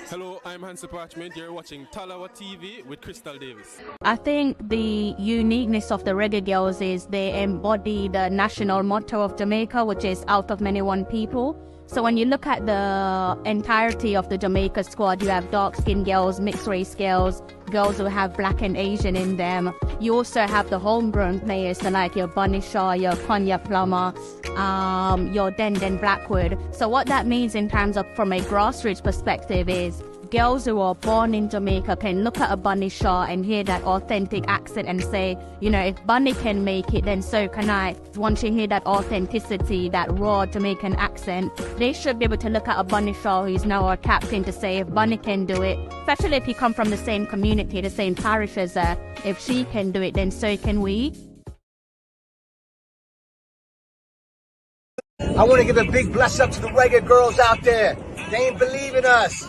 Hello, I'm Hansi Parchment. You're watching Talawa TV with Crystal Davis. I think the uniqueness of the Reggae Girls is they embody the national motto of Jamaica, which is out of many one people. So when you look at the entirety of the Jamaica squad, you have dark-skinned girls, mixed-race girls, girls who have black and Asian in them. You also have the homegrown players, so like your Bunny Shaw, your Konya Plummer, your Denden Blackwood. So what that means in terms of from a grassroots perspective is girls who are born in Jamaica can look at a Bunny Shaw and hear that authentic accent and say, you know, if Bunny can make it, then so can I. Once you hear that authenticity, that raw Jamaican accent, they should be able to look at a Bunny Shaw who's now our captain to say, if Bunny can do it, especially if you come from the same community, the same parish as her, if she can do it, then so can we. I want to give a big bless up to the reggae girls out there. They ain't believe in us.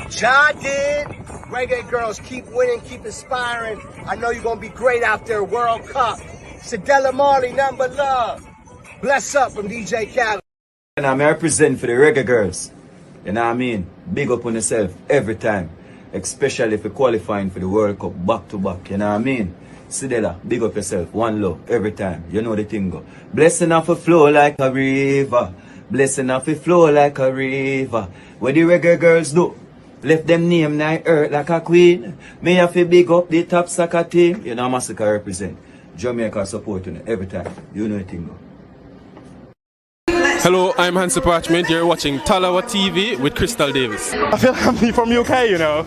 John did. Reggae girls, keep winning, keep inspiring. I know you're going to be great out there. World Cup. Sadella Marley, number love. Bless up from DJ Khaled. And I'm representing for the reggae girls. You know what I mean? Big up on yourself every time. Especially if you're qualifying for the World Cup back to back. You know what I mean? Sidela, big up yourself. One love every time. You know the thing go. Blessing off a flow like a river. Blessing off a flow like a river. What the reggae girls do? Left them name night earth like a queen. Me have to big up the top soccer team. You know Massacre represent. Jamaica support you every time. You know the thing go. Hello, I'm Hansi Parchment. You're watching Talawa TV with Crystal Davis. I feel like I'm from UK, you know.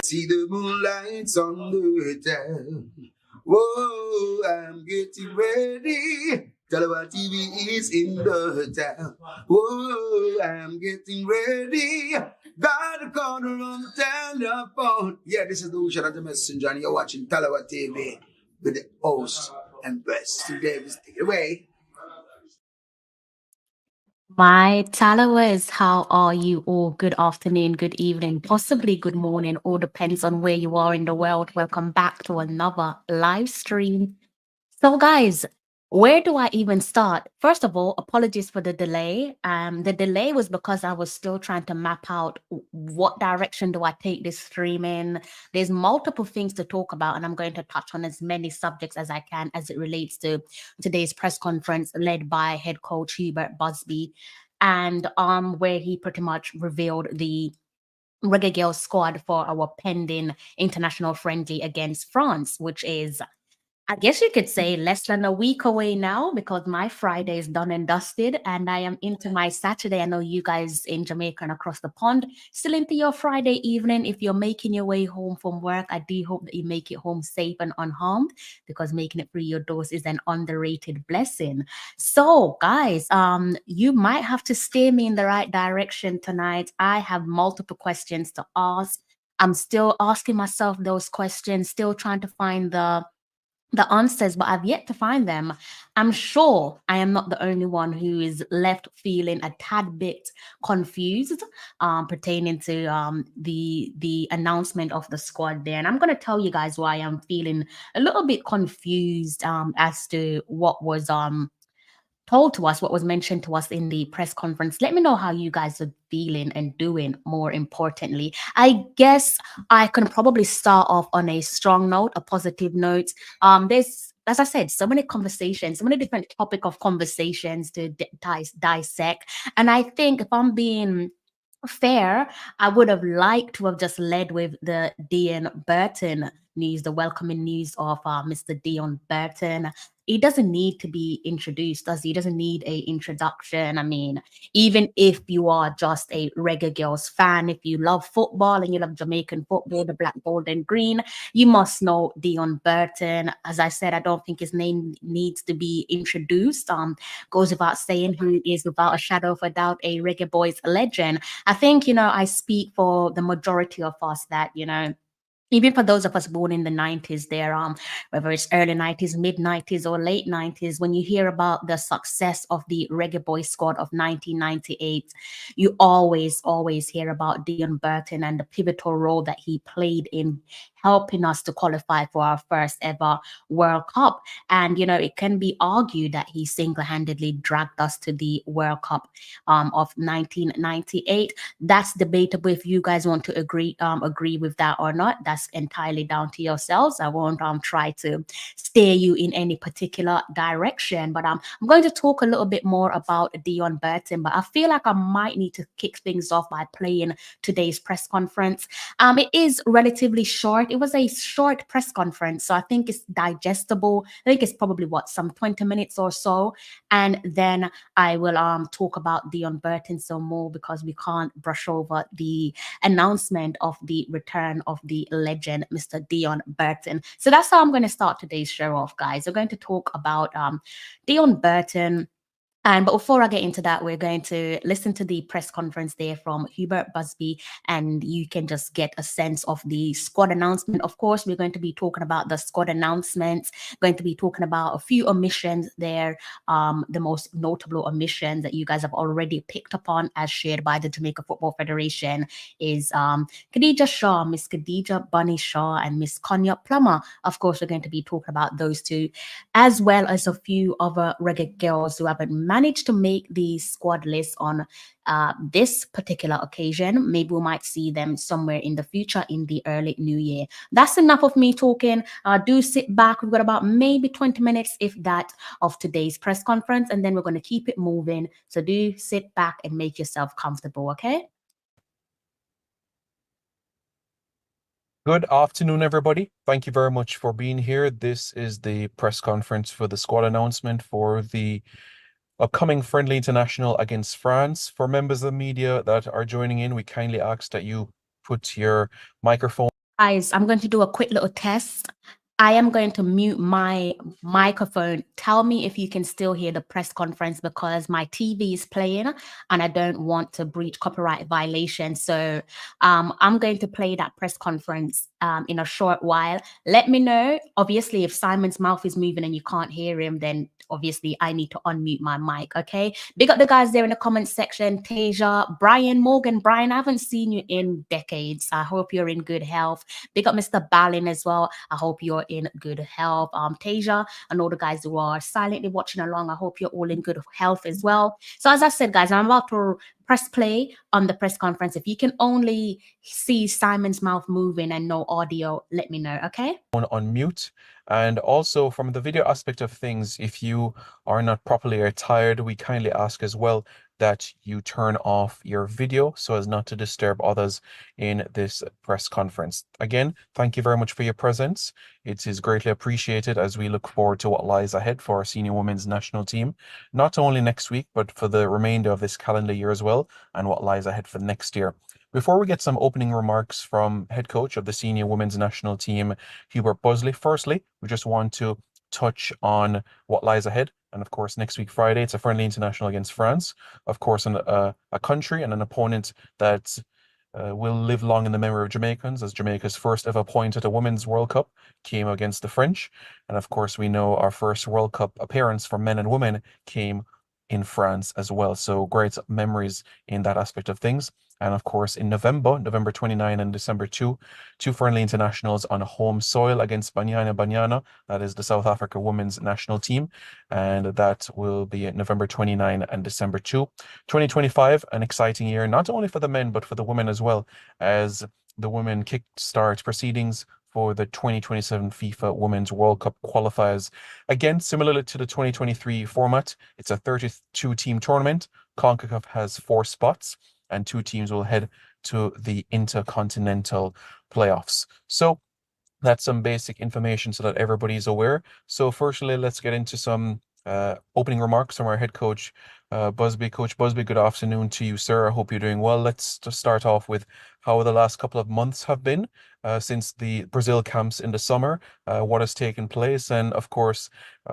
See the moonlights on the town. Whoa, I'm getting ready. Talawa TV is in the town. Whoa, I'm getting ready. Got a corner on the telephone. Yeah, this is the Shout Out the Messenger, and you're watching Talawa TV with the host and best. Davis, take it away. My Talawers, how are you all? Good afternoon, good evening, possibly good morning, all depends on where you are in the world. Welcome back to another live stream. So guys, where do I even start? First of all, apologies for the delay. The delay was because I was still trying to map out what direction do I take this stream in. There's multiple things to talk about, and I'm going to touch on as many subjects as I can as it relates to today's press conference led by head coach Hubert Busby, and where he pretty much revealed the Reggae Girls squad for our pending international friendly against France, which is, I guess you could say, less than a week away now, because my Friday is done and dusted and I am into my Saturday. I know you guys in Jamaica and across the pond still into your Friday evening. If you're making your way home from work, I do hope that you make it home safe and unharmed, because making it through your doors is an underrated blessing. So guys, you might have to steer me in the right direction tonight. I have multiple questions to ask. I'm still asking myself those questions, still trying to find the answers, but I've yet to find them. I'm sure I am not the only one who is left feeling a tad bit confused pertaining to the announcement of the squad there. And I'm going to tell you guys why I'm feeling a little bit confused as to what was told to us, what was mentioned to us in the press conference. Let me know how you guys are feeling and doing, more importantly. I guess I can probably start off on a strong note, a positive note. There's, as I said, so many conversations, so many different topic of conversations to dissect. And I think if I'm being fair, I would have liked to have just led with the Deon Burton news, the welcoming news of Mr. Deon Burton. He doesn't need to be introduced, does he? He doesn't need a introduction. I mean, even if you are just a Reggae Girls fan, if you love football and you love Jamaican football, the black, gold, and green, you must know Deon Burton. As I said, I don't think his name needs to be introduced. Goes without saying, who is without a shadow of a doubt a Reggae Boys legend. I think, I speak for the majority of us that, even for those of us born in the 90s, there, whether it's early 90s, mid 90s, or late 90s, when you hear about the success of the Reggae Boy squad of 1998, you always hear about Deon Burton and the pivotal role that he played in helping us to qualify for our first ever World Cup. And, you know, it can be argued that he single-handedly dragged us to the World Cup of 1998. That's debatable if you guys want to agree with that or not. That's entirely down to yourselves. I won't try to steer you in any particular direction, but I'm going to talk a little bit more about Deon Burton, but I feel like I might need to kick things off by playing today's press conference. It is relatively short. It was a short press conference, so I think it's digestible. I think it's probably some 20 minutes or so, and then I will talk about Deon Burton some more, because we can't brush over the announcement of the return of the legend, Mr. Deon Burton. So that's how I'm going to start today's show off, guys. We're going to talk about Deon Burton. But before I get into that, we're going to listen to the press conference there from Hubert Busby, and you can just get a sense of the squad announcement. Of course, we're going to be talking about the squad announcements, going to be talking about a few omissions there, the most notable omission that you guys have already picked up on, as shared by the Jamaica Football Federation, is Khadija Shaw, Miss Khadija Bunny Shaw, and Miss Konya Plummer. Of course, we're going to be talking about those two, as well as a few other reggae girls who haven't managed to make the squad list on this particular occasion. Maybe we might see them somewhere in the future in the early new year. That's enough of me talking. Do sit back. We've got about maybe 20 minutes, if that, of today's press conference, and then we're going to keep it moving. So do sit back and make yourself comfortable, okay? Good afternoon, everybody. Thank you very much for being here. This is the press conference for the squad announcement for the upcoming friendly international against France. For members of the media that are joining in, we kindly ask that you put your microphone. Guys, I'm going to do a quick little test. I am going to mute my microphone. Tell me if you can still hear the press conference, because my TV is playing and I don't want to breach copyright violation. So I'm going to play that press conference in a short while. Let me know. Obviously, if Simon's mouth is moving and you can't hear him, then obviously I need to unmute my mic, okay? Big up the guys there in the comments section. Tasia, Brian, Morgan. Brian, I haven't seen you in decades. I hope you're in good health. Big up Mr. Ballin as well. I hope you're in good health. Tasia and all the guys who are silently watching along, I hope you're all in good health as well. So as I said, guys, I'm about to press play on the press conference. If you can only see Simon's mouth moving and no audio, let me know, okay? On mute. And also from the video aspect of things, if you are not properly attired, we kindly ask as well that you turn off your video so as not to disturb others in this press conference. Again, thank you very much for your presence. It is greatly appreciated as we look forward to what lies ahead for our senior women's national team, not only next week, but for the remainder of this calendar year as well, and what lies ahead for next year. Before we get some opening remarks from head coach of the senior women's national team, Hubert Busby, firstly, we just want to touch on what lies ahead. And of course, next week, Friday, it's a friendly international against France. Of course, a country and an opponent that will live long in the memory of Jamaicans, as Jamaica's first ever point at a Women's World Cup came against the French. And of course, we know our first World Cup appearance for men and women came in France as well. So great memories in that aspect of things. And of course, in November 29 and December 2, two friendly internationals on home soil against Banyana. That is the South Africa women's national team. And that will be November 29 and December 2. 2025, an exciting year, not only for the men, but for the women as well, as the women kickstart proceedings for the 2027 FIFA Women's World Cup qualifiers. Again, similarly to the 2023 format, it's a 32-team tournament. CONCACAF has 4 spots, and 2 teams will head to the intercontinental playoffs. So that's some basic information so that everybody is aware. So firstly, let's get into some opening remarks from our head coach, Busby. Coach Busby, good afternoon to you, sir. I hope you're doing well. Let's just start off with how the last couple of months have been since the Brazil camps in the summer, what has taken place. And of course,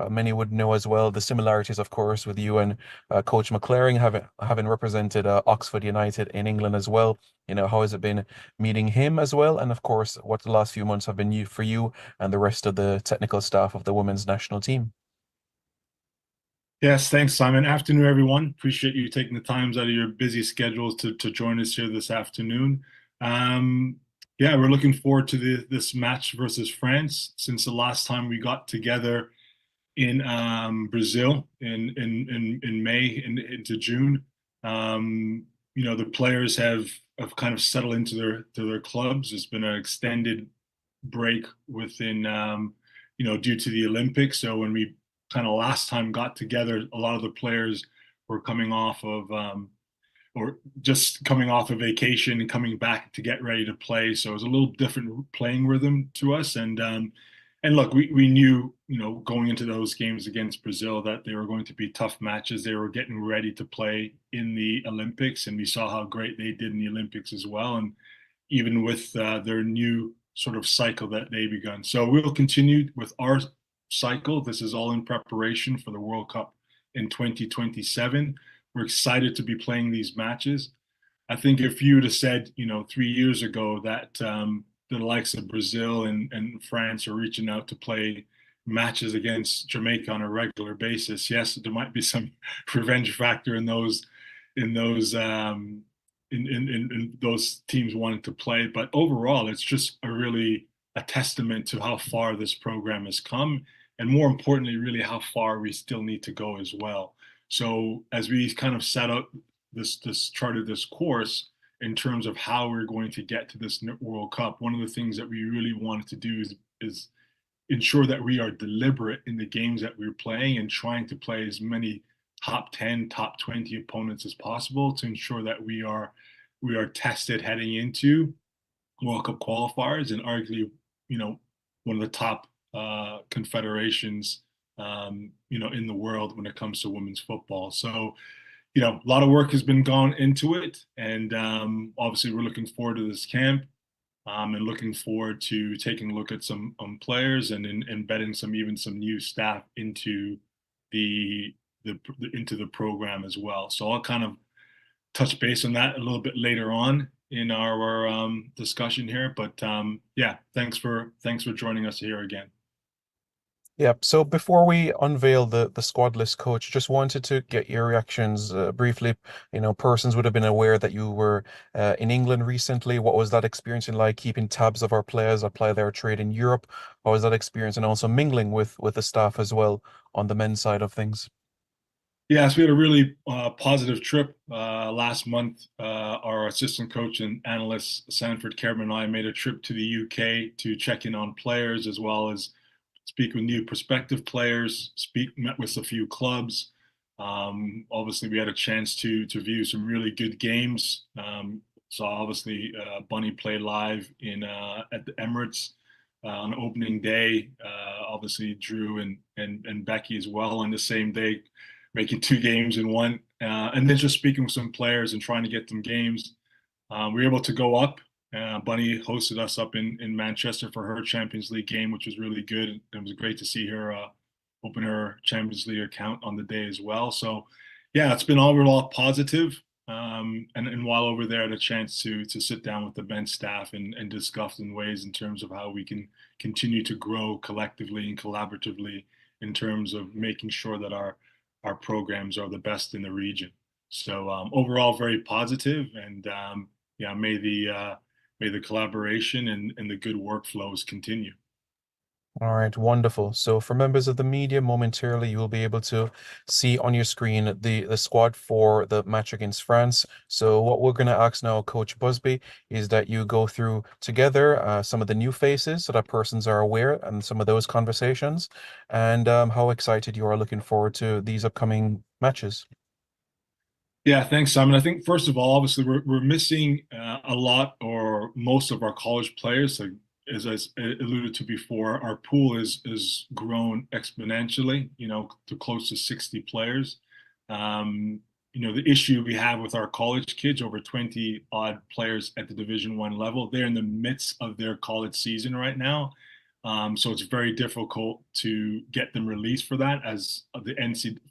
many would know as well the similarities, of course, with you and Coach McClaring having represented Oxford United in England as well. You know, how has it been meeting him as well? And of course, what the last few months have been for you and the rest of the technical staff of the women's national team? Yes, thanks, Simon. Afternoon, everyone. Appreciate you taking the times out of your busy schedules to join us here this afternoon. Yeah, we're looking forward to this match versus France. Since the last time we got together in Brazil in May and into June, the players have kind of settled into their clubs. It's been an extended break within due to the Olympics. So when we kind of last time got together, a lot of the players were coming off of or just coming off a vacation and coming back to get ready to play. So it was a little different playing rhythm to us. And look, we knew, going into those games against Brazil that they were going to be tough matches. They were getting ready to play in the Olympics, and we saw how great they did in the Olympics as well. And even with their new sort of cycle that they begun. So we'll continue with our cycle. This is all in preparation for the World Cup in 2027. We're excited to be playing these matches. I think if you would have said, 3 years ago that the likes of Brazil and France are reaching out to play matches against Jamaica on a regular basis, yes, there might be some revenge factor in those in those teams wanting to play. But overall, it's just a testament to how far this program has come, and more importantly, really how far we still need to go as well. So as we kind of set up this charted this course in terms of how we're going to get to this World Cup, one of the things that we really wanted to do is ensure that we are deliberate in the games that we're playing and trying to play as many top 10, top 20 opponents as possible to ensure that we are tested heading into World Cup qualifiers and arguably, one of the top confederations, in the world when it comes to women's football. So, a lot of work has been gone into it, and obviously we're looking forward to this camp, and looking forward to taking a look at some players and embedding some new staff into the program as well. So I'll kind of touch base on that a little bit later on in our discussion here. But yeah, thanks for joining us here again. Yeah, so before we unveil the squad list, coach, just wanted to get your reactions briefly. Persons would have been aware that you were in England recently. What was that experience like, keeping tabs of our players apply their trade in Europe? How was that experience, and also mingling with the staff as well on the men's side of things? Yes, we had a really positive trip last month. Our assistant coach and analyst, Sanford Kerman, and I made a trip to the UK to check in on players as well as speak with new prospective players, met with a few clubs. Obviously, we had a chance to view some really good games. So obviously, Bunny played live at the Emirates on opening day. Obviously, Drew and Becky as well on the same day, making 2 games in one. And then just speaking with some players and trying to get them games. We were able to go up. Bunny hosted us up in Manchester for her Champions League game, which was really good. It was great to see her open her Champions League account on the day as well. So, yeah, it's been overall positive. And while over there, I had a chance to sit down with the bench staff and discuss in ways in terms of how we can continue to grow collectively and collaboratively in terms of making sure that our programs are the best in the region. So overall, very positive, and yeah, may the collaboration and the good workflows continue. All right, wonderful. So for members of the media, momentarily you will be able to see on your screen the squad for the match against France. So what we're going to ask now, Coach Busby, is that you go through together some of the new faces so that persons are aware and some of those conversations, and how excited you are looking forward to these upcoming matches. Yeah, thanks, Simon. I think first of all, obviously we're missing a lot or most of our college players. So as I alluded to before, our pool is grown exponentially, to close to 60 players. The issue we have with our college kids, over 20 odd players at the Division I level, they're in the midst of their college season right now. So it's very difficult to get them released for that, as the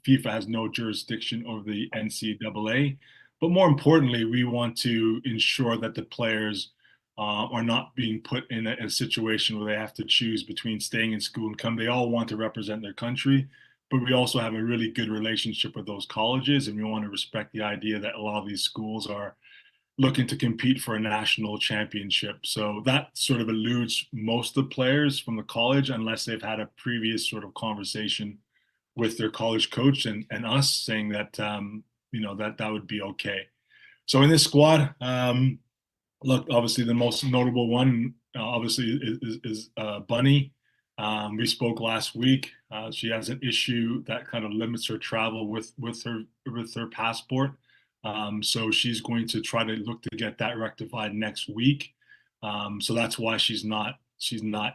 FIFA has no jurisdiction over the NCAA. But more importantly, we want to ensure that the players are not being put in a situation where they have to choose between staying in school and come. They all want to represent their country, but we also have a really good relationship with those colleges, and we want to respect the idea that a lot of these schools are looking to compete for a national championship. So that sort of eludes most of the players from the college unless they've had a previous sort of conversation with their college coach and us saying that that would be okay. So in this squad, look, obviously the most notable one obviously is Bunny. We spoke last week. She has an issue that kind of limits her travel with her passport. So she's going to try to look to get that rectified next week. So that's why she's not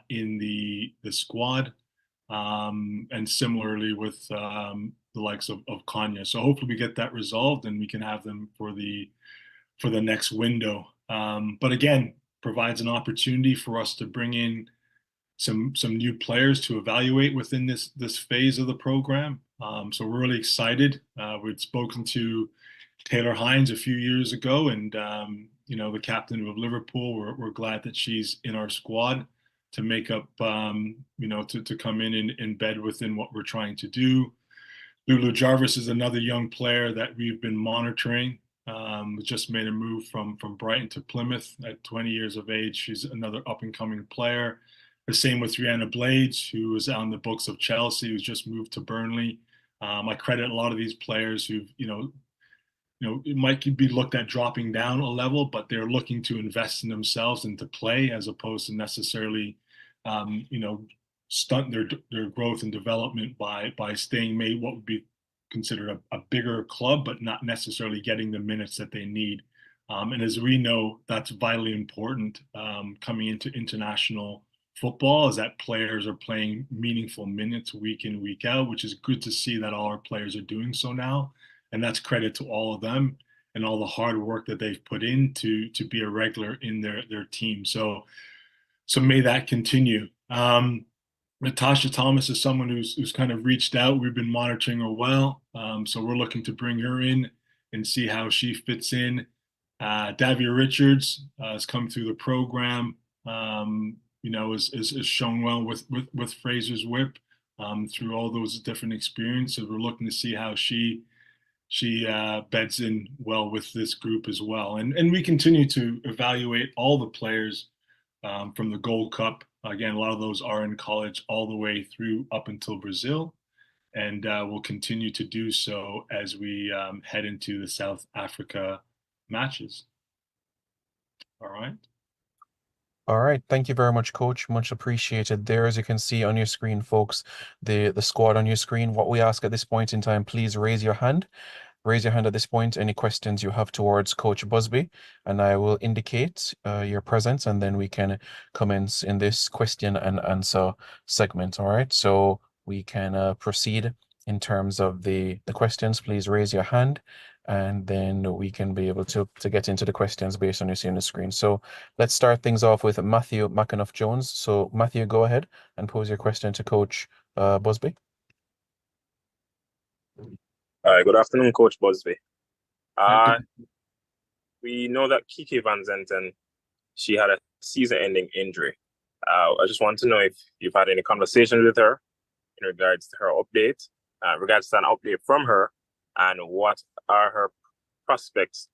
in the squad. And similarly with the likes of Kanya. So hopefully we get that resolved and we can have them for the next window. But again, provides an opportunity for us to bring in some new players to evaluate within this phase of the program. So we're really excited. We'd spoken to Taylor Hines a few years ago, and the captain of Liverpool. We're glad that she's in our squad to make up, to come in and embed within what we're trying to do. Lulu Jarvis is another young player that we've been monitoring. Just made a move from Brighton to Plymouth at 20 years of age. She's another up-and-coming player. The same with Rihanna Blades, who was on the books of Chelsea, who's just moved to Burnley. I credit a lot of these players who've, it might be looked at dropping down a level, but they're looking to invest in themselves and to play as opposed to necessarily, stunt their growth and development by staying made what would be considered a bigger club, but not necessarily getting the minutes that they need. And as we know, that's vitally important coming into international football, is that players are playing meaningful minutes week in, week out, which is good to see that all our players are doing so now. And that's credit to all of them and all the hard work that they've put in to be a regular in their team. So may that continue. Natasha Thomas is someone who's kind of reached out. We've been monitoring her well. So we're looking to bring her in and see how she fits in. Davia Richards has come through the program, is shown well with Fraser's Whip through all those different experiences. We're looking to see how she beds in well with this group as well. And we continue to evaluate all the players from the Gold Cup. Again, a lot of those are in college all the way through up until Brazil. And we'll continue to do so as we head into the South Africa matches. All right. All right. Thank you very much, Coach. Much appreciated. There, as you can see on your screen, folks, the squad on your screen. What we ask at this point in time, please raise your hand. Raise your hand at this point, any questions you have towards Coach Busby, and I will indicate your presence, and then we can commence in this question and answer segment. All right, so we can proceed in terms of the questions. Please raise your hand, and then we can be able to get into the questions based on you see on the screen. So let's start things off with Matthew McAnuff-Jones. So Matthew, go ahead and pose your question to Coach Busby. Good afternoon, Coach Busby. We know that Kiki Van Zenten, she had a season-ending injury. I just want to know if you've had any conversations with her in regards to her update, regards to an update from her, and what are her prospects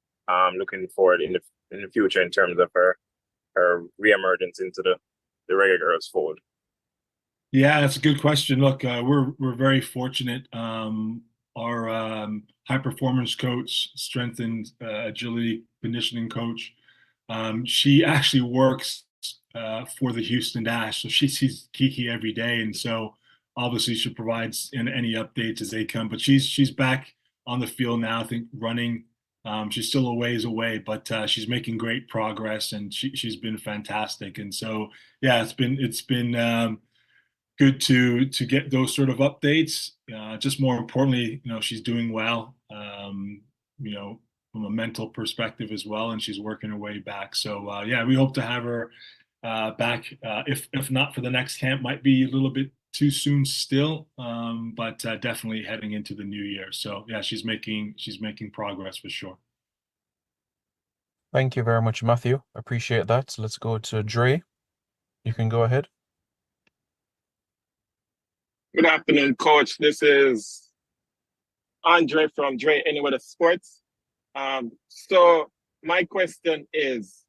looking forward in the future in terms of her reemergence into the Reggae Girls fold. Yeah, that's a good question. Look, we're very fortunate. Our high performance coach, strength and agility conditioning coach, she actually works for the Houston Dash. So she sees Kiki every day. And so obviously she provides in any updates as they come. But she's back on the field now, I think running. She's still a ways away, but she's making great progress and she's been fantastic. And so, yeah, it's been good to get those sort of updates. Just more importantly, she's doing well, from a mental perspective as well, and she's working her way back. So yeah, we hope to have her back. If not for the next camp, might be a little bit too soon still, but definitely heading into the new year. So yeah, she's making progress for sure. Thank you very much, Matthew. Appreciate that. So let's go to Dre. You can go ahead. Good afternoon, Coach. This is Andre from Dre Anywhere Sports. So my question is,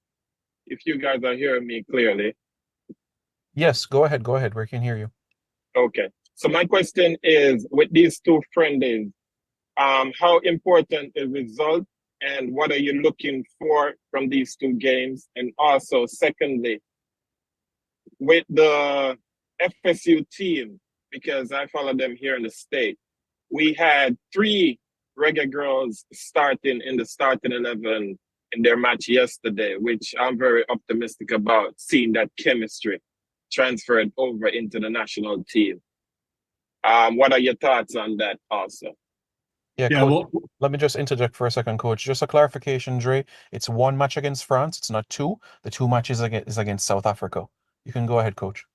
if you guys are hearing me clearly. Yes, go ahead. Go ahead. We can hear you. Okay. So my question is, with these two friendlies, how important is result and what are you looking for from these two games? And also, secondly, with the FSU team, because I follow them here in the state, we had 3 reggae girls starting in the starting 11 in their match yesterday, which I'm very optimistic about seeing that chemistry transferred over into the national team. What are your thoughts on that also? Yeah, Yeah, Coach, well, let me just interject for a second, Coach. Just a clarification, Dre. It's 1 match against France. It's not 2. The 2 matches is against South Africa. You can go ahead, Coach.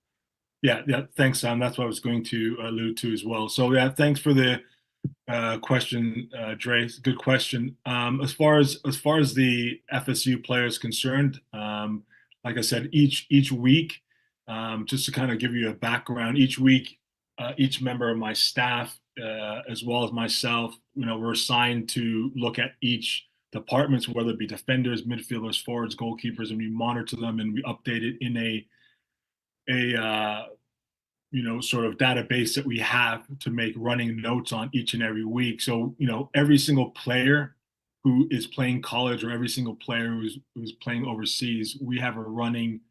yeah, thanks, Sam. That's what I was going to allude to as well. So yeah, thanks for the question, Dre. Good question. As far as the FSU player is concerned, like I said, each week, just to kind of give you a background, each week, each member of my staff, as well as myself, we're assigned to look at each departments, whether it be defenders, midfielders, forwards, goalkeepers, and we monitor them and we update it in a sort of database that we have to make running notes on each and every week. So, every single player who is playing college or every single player who's playing overseas, we have a running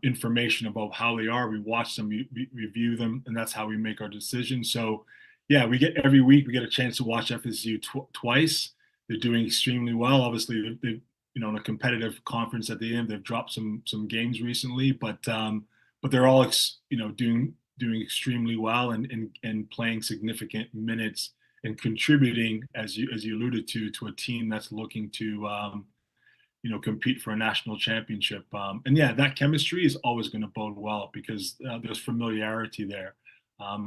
information about how they are. We watch them, we review them, and that's how we make our decisions. So, yeah, every week we get a chance to watch FSU twice. They're doing extremely well. Obviously, they've in a competitive conference at the end, they've dropped some games recently, but they're all doing extremely well and playing significant minutes and contributing, as you alluded to a team that's looking to compete for a national championship. And yeah, that chemistry is always going to bode well because there's familiarity there.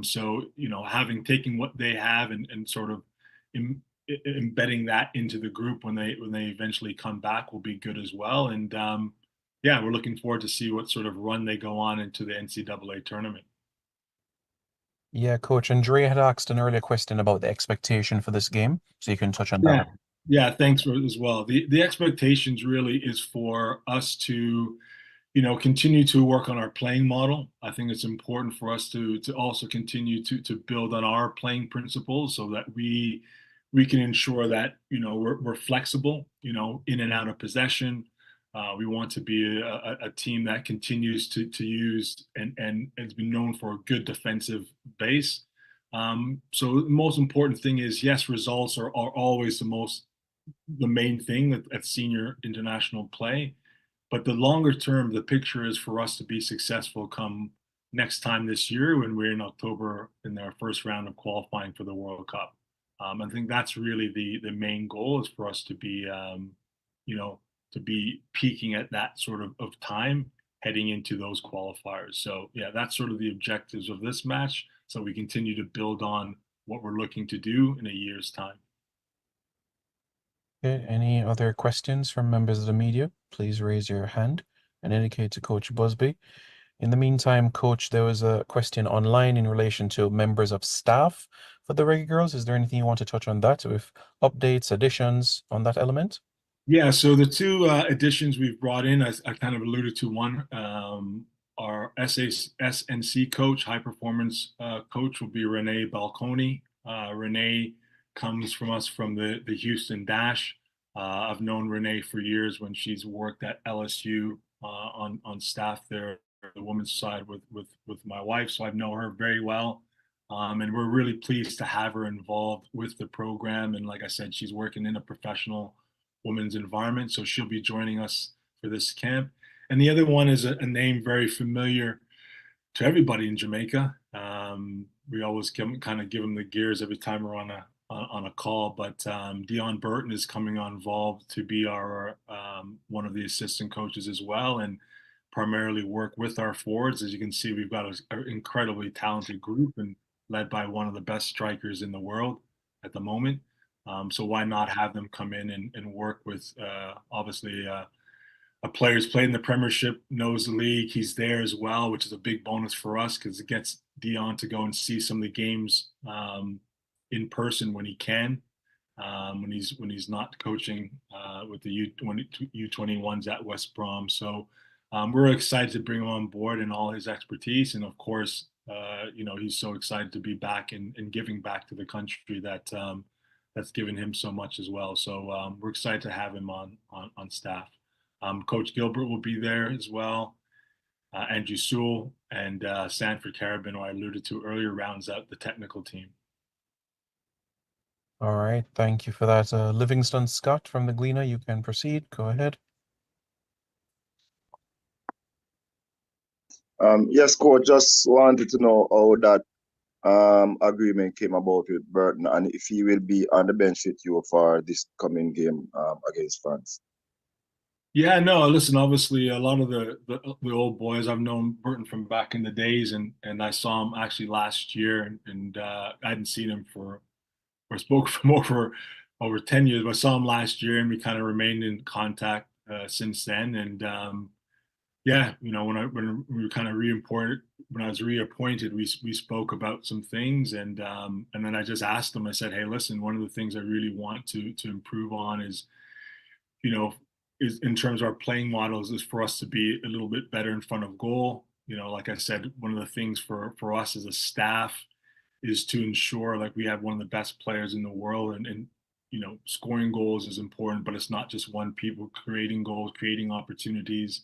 So having taken what they have and sort of embedding that into the group when they eventually come back will be good as well. And yeah, we're looking forward to see what sort of run they go on into the NCAA tournament. Yeah, Coach. Andrea had asked an earlier question about the expectation for this game, so you can touch on that. Yeah, thanks for as well. The expectations really is for us to, continue to work on our playing model. I think it's important for us to also continue to build on our playing principles so that we can ensure that we're flexible, in and out of possession. We want to be a team that continues to use and has been known for a good defensive base. So the most important thing is, yes, results are always the main thing at senior international play. But the longer term, the picture is for us to be successful come next time this year when we're in October in our first round of qualifying for the World Cup. I think that's really the main goal is for us to be, to be peaking at that sort of time heading into those qualifiers. So yeah, that's sort of the objectives of this match. So we continue to build on what we're looking to do in a year's time. Okay, any other questions from members of the media? Please raise your hand and indicate to Coach Busby. In the meantime, Coach, there was a question online in relation to members of staff for the Reggae Girls. Is there anything you want to touch on that with updates, additions on that element? Yeah, so the two additions we've brought in, as I kind of alluded to, one, our SNC coach, high performance coach, will be Renee Balconi. Renee comes from us from the Houston Dash. I've known Renee for years when she's worked at LSU on staff there, the women's side with my wife. So I know her very well. And we're really pleased to have her involved with the program. And like I said, she's working in a professional women's environment. So she'll be joining us for this camp. And the other one is a name very familiar to everybody in Jamaica. We always kind of give them the gears every time we're on a call, but Deon Burton is coming on involved to be our one of the assistant coaches as well, and primarily work with our forwards. As you can see, we've got an incredibly talented group and led by one of the best strikers in the world at the moment. So why not have them come in and work with obviously a player who's played in the Premiership, knows the league. He's there as well, which is a big bonus for us because it gets Deon to go and see some of the games in person when he can, when he's not coaching with the U21s at West Brom. So we're excited to bring him on board and all his expertise. And of course, he's so excited to be back and giving back to the country that's given him so much as well. So we're excited to have him on staff. Coach Gilbert will be there as well. Andrew Sewell and Sanford Carabin, who I alluded to earlier, rounds out the technical team. All right, thank you for that. Livingston Scott from the Gleaner, you can proceed. Go ahead. Yes, coach, just wanted to know how that agreement came about with Burton and if he will be on the bench with you for this coming game against France. Yeah, no, listen, obviously a lot of the old boys, I've known Burton from back in the days, and I saw him actually last year, and I hadn't seen him or spoke from over 10 years, but I saw him last year and we kind of remained in contact since then. And yeah, when we were kind of when I was reappointed, we spoke about some things, and then I just asked him, I said, hey, listen, one of the things I really want to improve on is in terms of our playing models is for us to be a little bit better in front of goal. Like I said, one of the things for us as a staff is to ensure like we have one of the best players in the world, and scoring goals is important, but it's not just one people creating goals, creating opportunities.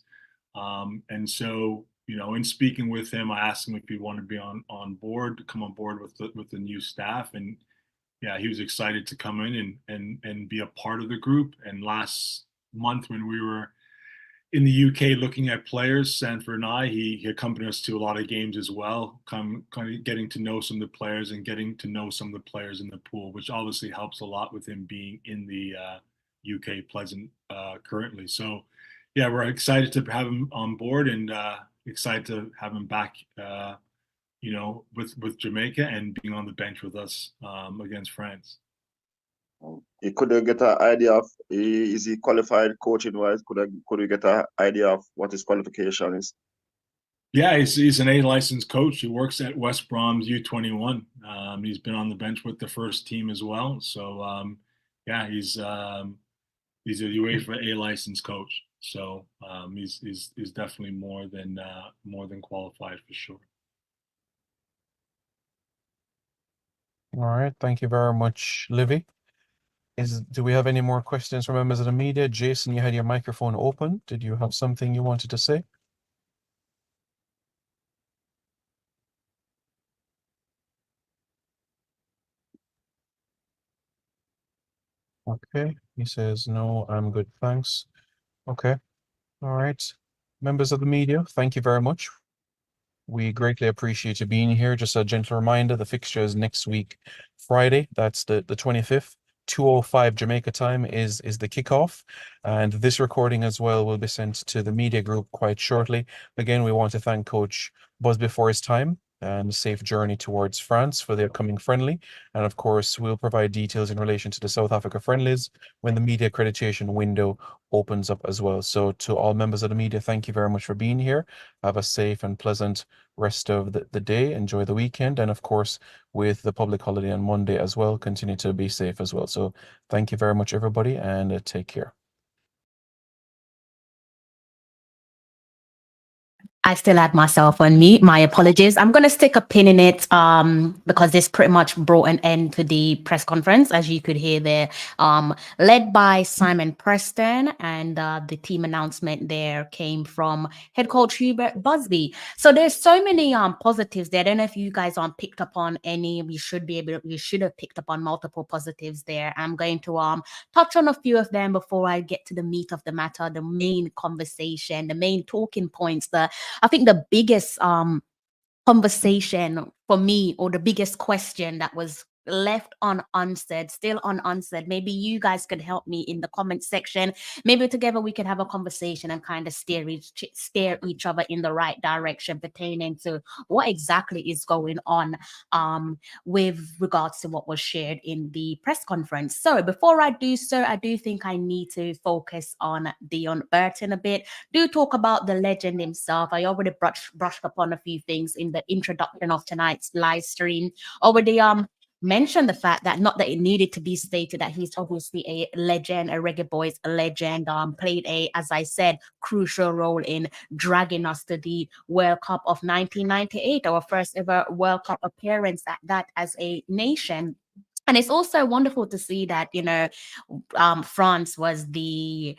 And so, in speaking with him, I asked him if he wanted to be on board, to come on board with the new staff. And yeah, he was excited to come in and be a part of the group. And last month when we were in the UK looking at players, Sanford and he accompanied us to a lot of games as well, kind of getting to know some of the players and getting to know some of the players in the pool, which obviously helps a lot with him being in the UK Pleasant currently. So yeah, we're excited to have him on board and excited to have him back, with Jamaica and being on the bench with us against France. Could you get an idea of, is he qualified coaching wise? Could you get an idea of what his qualification is? Yeah, he's an A licensed coach. He works at West Brom's U21. He's been on the bench with the first team as well. So yeah, he's a UEFA A licensed coach. So he's definitely more than qualified for sure. All right, thank you very much, Livy. Do we have any more questions from members of the media? Jason, you had your microphone open. Did you have something you wanted to say? Okay, he says, no, I'm good, thanks. Okay, all right. Members of the media, thank you very much. We greatly appreciate you being here. Just a gentle reminder, the fixture is next week, Friday. That's the 25th. 2:05 Jamaica time is the kickoff, and this recording as well will be sent to the media group quite shortly. Again, we want to thank Coach Busby for his time and safe journey towards France for the upcoming friendly. And of course, we'll provide details in relation to the South Africa friendlies when the media accreditation window opens up as well. So to all members of the media, thank you very much for being here. Have a safe and pleasant rest of the day. Enjoy the weekend. And of course, with the public holiday on Monday as well, continue to be safe as well. So thank you very much, everybody, and take care. I still had myself on mute. My apologies. I'm going to stick a pin in it because this pretty much brought an end to the press conference, as you could hear there, led by Simon Preston, and the team announcement there came from head coach Hubert Busby. So there's so many positives there. I don't know if you guys picked up on any. You should have picked up on multiple positives there. I'm going to touch on a few of them before I get to the meat of the matter, the main conversation, the main talking points, I think the biggest conversation for me, or the biggest question that was left unanswered, still unanswered. Maybe you guys could help me in the comment section. Maybe together we could have a conversation and kind of steer each other in the right direction pertaining to what exactly is going on with regards to what was shared in the press conference. So before I do so, I do think I need to focus on Deon Burton a bit. Do talk about the legend himself. I already brushed upon a few things in the introduction of tonight's live stream. Already mention the fact that not that it needed to be stated that he's obviously a legend, a Reggae Boys legend, played a, as I said, crucial role in dragging us to the World Cup of 1998, our first ever World Cup appearance at that as a nation. And it's also wonderful to see that, you know, France was the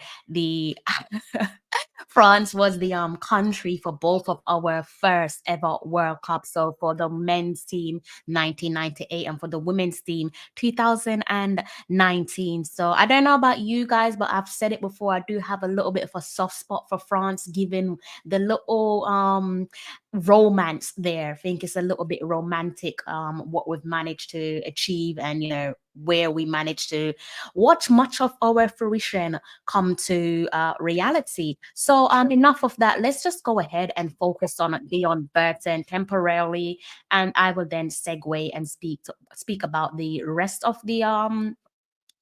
France was the country for both of our first ever World Cup. So for the men's team 1998 and for the women's team 2019. So I don't know about you guys, but I've said it before, I do have a little bit of a soft spot for France, given the little romance there. I think it's a little bit romantic what we've managed to achieve, and you know where we managed to watch much of our fruition come to reality. So enough of that. Let's just go ahead and focus on Deon Burton temporarily, and I will then segue and speak about the rest of the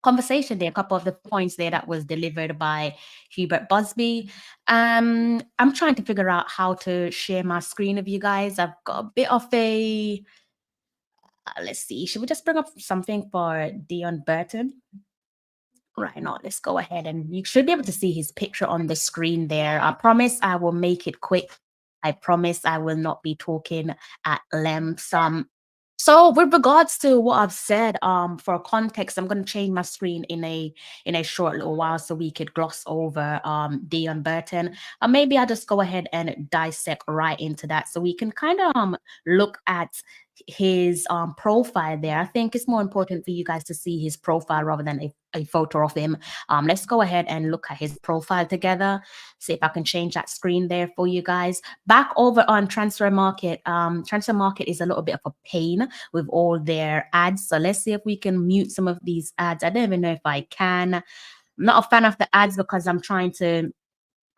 conversation there. A couple of the points there that was delivered by Hubert Busby. I'm trying to figure out how to share my screen with you guys. I've got a bit of a let's see, should we just bring up something for Deon Burton? Right now, let's go ahead, and you should be able to see his picture on the screen there. I promise I will make it quick. I promise I will not be talking at length. So with regards to what I've said, for context, I'm going to change my screen in a short little while so we could gloss over Deon Burton. Maybe I'll just go ahead and dissect right into that so we can kind of look at his profile there. I think it's more important for you guys to see his profile rather than a photo of him. Let's go ahead and look at his profile together. See if I can change that screen there for you guys. Back over on Transfer Market. Transfer Market is a little bit of a pain with all their ads. So let's see if we can mute some of these ads. I don't even know if I can. I'm not a fan of the ads because I'm trying to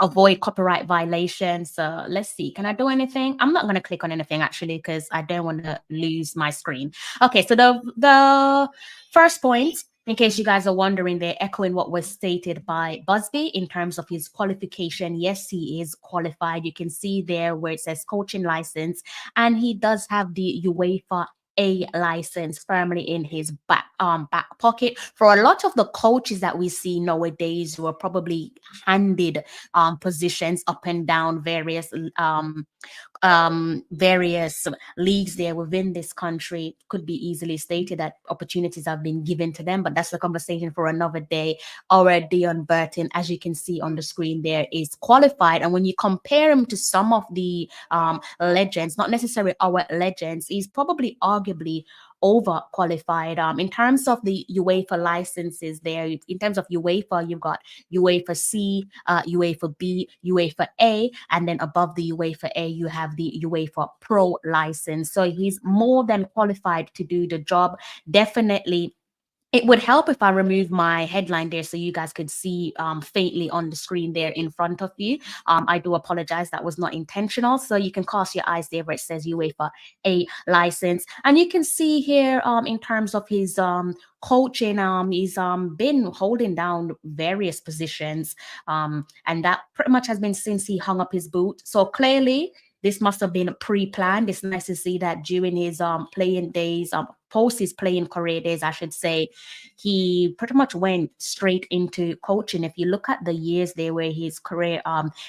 avoid copyright violations. So let's see, can I do anything? I'm not going to click on anything actually because I don't want to lose my screen. Okay, so the first point, in case you guys are wondering, they're echoing what was stated by Busby in terms of his qualification. Yes, he is qualified. You can see there where it says coaching license, and he does have the UEFA A license firmly in his back pocket. For a lot of the coaches that we see nowadays who are probably handed positions up and down various leagues there within this country, could be easily stated that opportunities have been given to them, but that's a conversation for another day. Our Deon Burton, as you can see on the screen there, is qualified, and when you compare him to some of the legends, not necessarily our legends, he's probably arguably overqualified. In terms of the UEFA licenses there, in terms of UEFA, you've got UEFA C, UEFA B, UEFA A, and then above the UEFA A, you have the UEFA Pro license. So he's more than qualified to do the job. Definitely. It would help if I remove my headline there so you guys could see faintly on the screen there in front of you. I do apologize, that was not intentional. So you can cast your eyes there where it says UEFA A license. And you can see here in terms of his coaching, he's been holding down various positions. And that pretty much has been since he hung up his boot. So clearly, this must have been pre-planned. It's nice to see that during his playing days, post his playing career days, I should say, he pretty much went straight into coaching. If you look at the years there where his career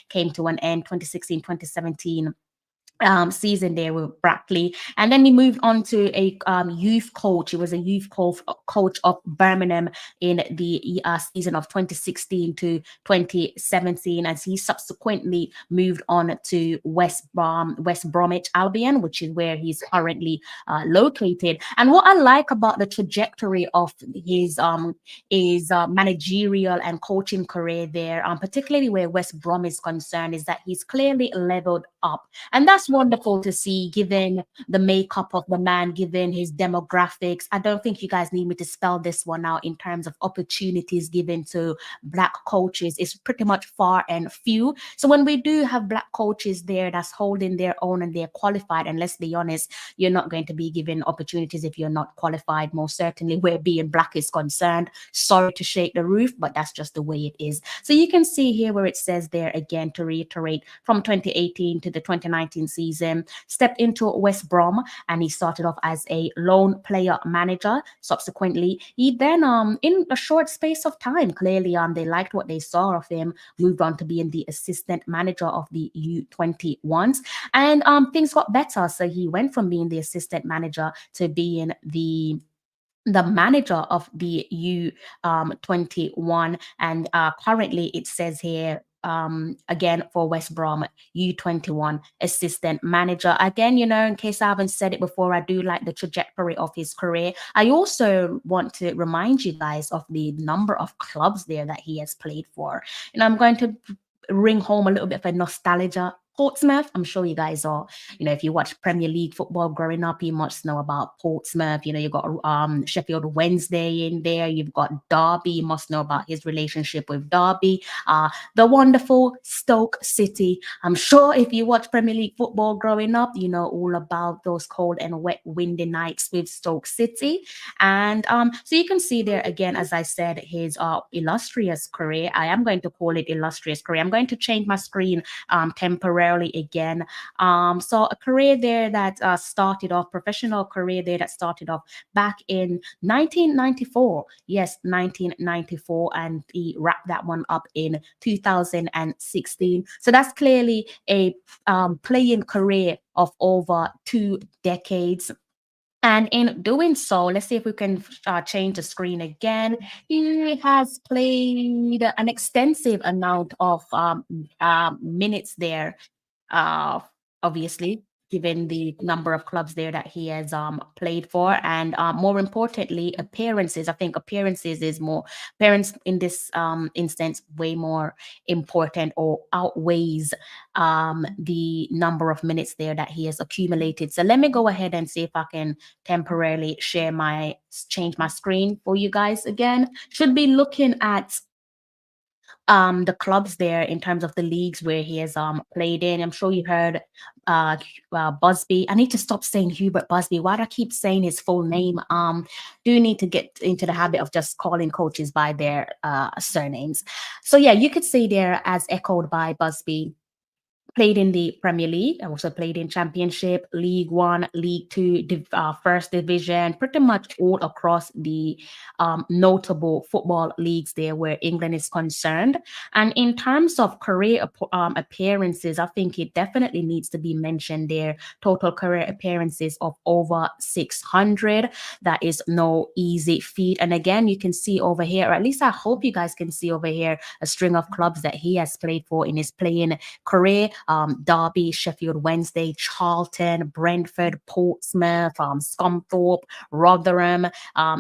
came to an end, 2016, 2017, season there with Brackley, and then he moved on to a youth coach. He was a youth coach of Birmingham in the season of 2016 to 2017, as he subsequently moved on to West Bromwich Albion, which is where he's currently located. And what I like about the trajectory of his managerial and coaching career there, particularly where West Brom is concerned, is that he's clearly leveled up, and that's wonderful to see given the makeup of the man, given his demographics. I don't think you guys need me to spell this one out in terms of opportunities given to Black coaches. It's pretty much far and few. So when we do have Black coaches there that's holding their own and they're qualified, and let's be honest, you're not going to be given opportunities if you're not qualified, most certainly where being Black is concerned. Sorry to shake the roof, but that's just the way it is. So you can see here where it says there again, to reiterate, from 2018 to the 2019 season, season, stepped into West Brom, and he started off as a lone player manager. Subsequently, he then, in a short space of time, clearly they liked what they saw of him, moved on to being the assistant manager of the U21s, and things got better. So he went from being the assistant manager to being the manager of the U21, and currently it says here, again for West Brom, U21 assistant manager. Again, in case I haven't said it before, I do like the trajectory of his career. I also want to remind you guys of the number of clubs there that he has played for. I'm going to ring home a little bit of a nostalgia. Portsmouth, I'm sure you guys are, if you watch Premier League football growing up, you must know about Portsmouth. You've got Sheffield Wednesday in there. You've got Derby. You must know about his relationship with Derby. The wonderful Stoke City. I'm sure if you watch Premier League football growing up, you know all about those cold and wet, windy nights with Stoke City. And so you can see there again, as I said, his illustrious career. I am going to call it illustrious career. I'm going to change my screen temporarily again. So a career there that started off, professional career there that started off back in 1994. Yes, 1994, and he wrapped that one up in 2016. So that's clearly a playing career of over 2 decades. And in doing so, let's see if we can change the screen again. He has played an extensive amount of minutes there, obviously, given the number of clubs there that he has played for, and more importantly, appearances. I think appearances in this instance way more important, or outweighs the number of minutes there that he has accumulated. So let me go ahead and see if I can temporarily change my screen for you guys again. Should be looking at the clubs there in terms of the leagues where he has played in. I'm sure you heard Busby. I need to stop saying Hubert Busby. Why do I keep saying his full name? Do need to get into the habit of just calling coaches by their surnames. So yeah, you could see there, as echoed by Busby, played in the Premier League. I also played in Championship, League One, League Two, First Division, pretty much all across the notable football leagues there where England is concerned. And in terms of career appearances, I think it definitely needs to be mentioned there. Total career appearances of over 600. That is no easy feat. And again, you can see over here, or at least I hope you guys can see over here, a string of clubs that he has played for in his playing career. Derby, Sheffield Wednesday, Charlton, Brentford, Portsmouth, Scunthorpe, Rotherham,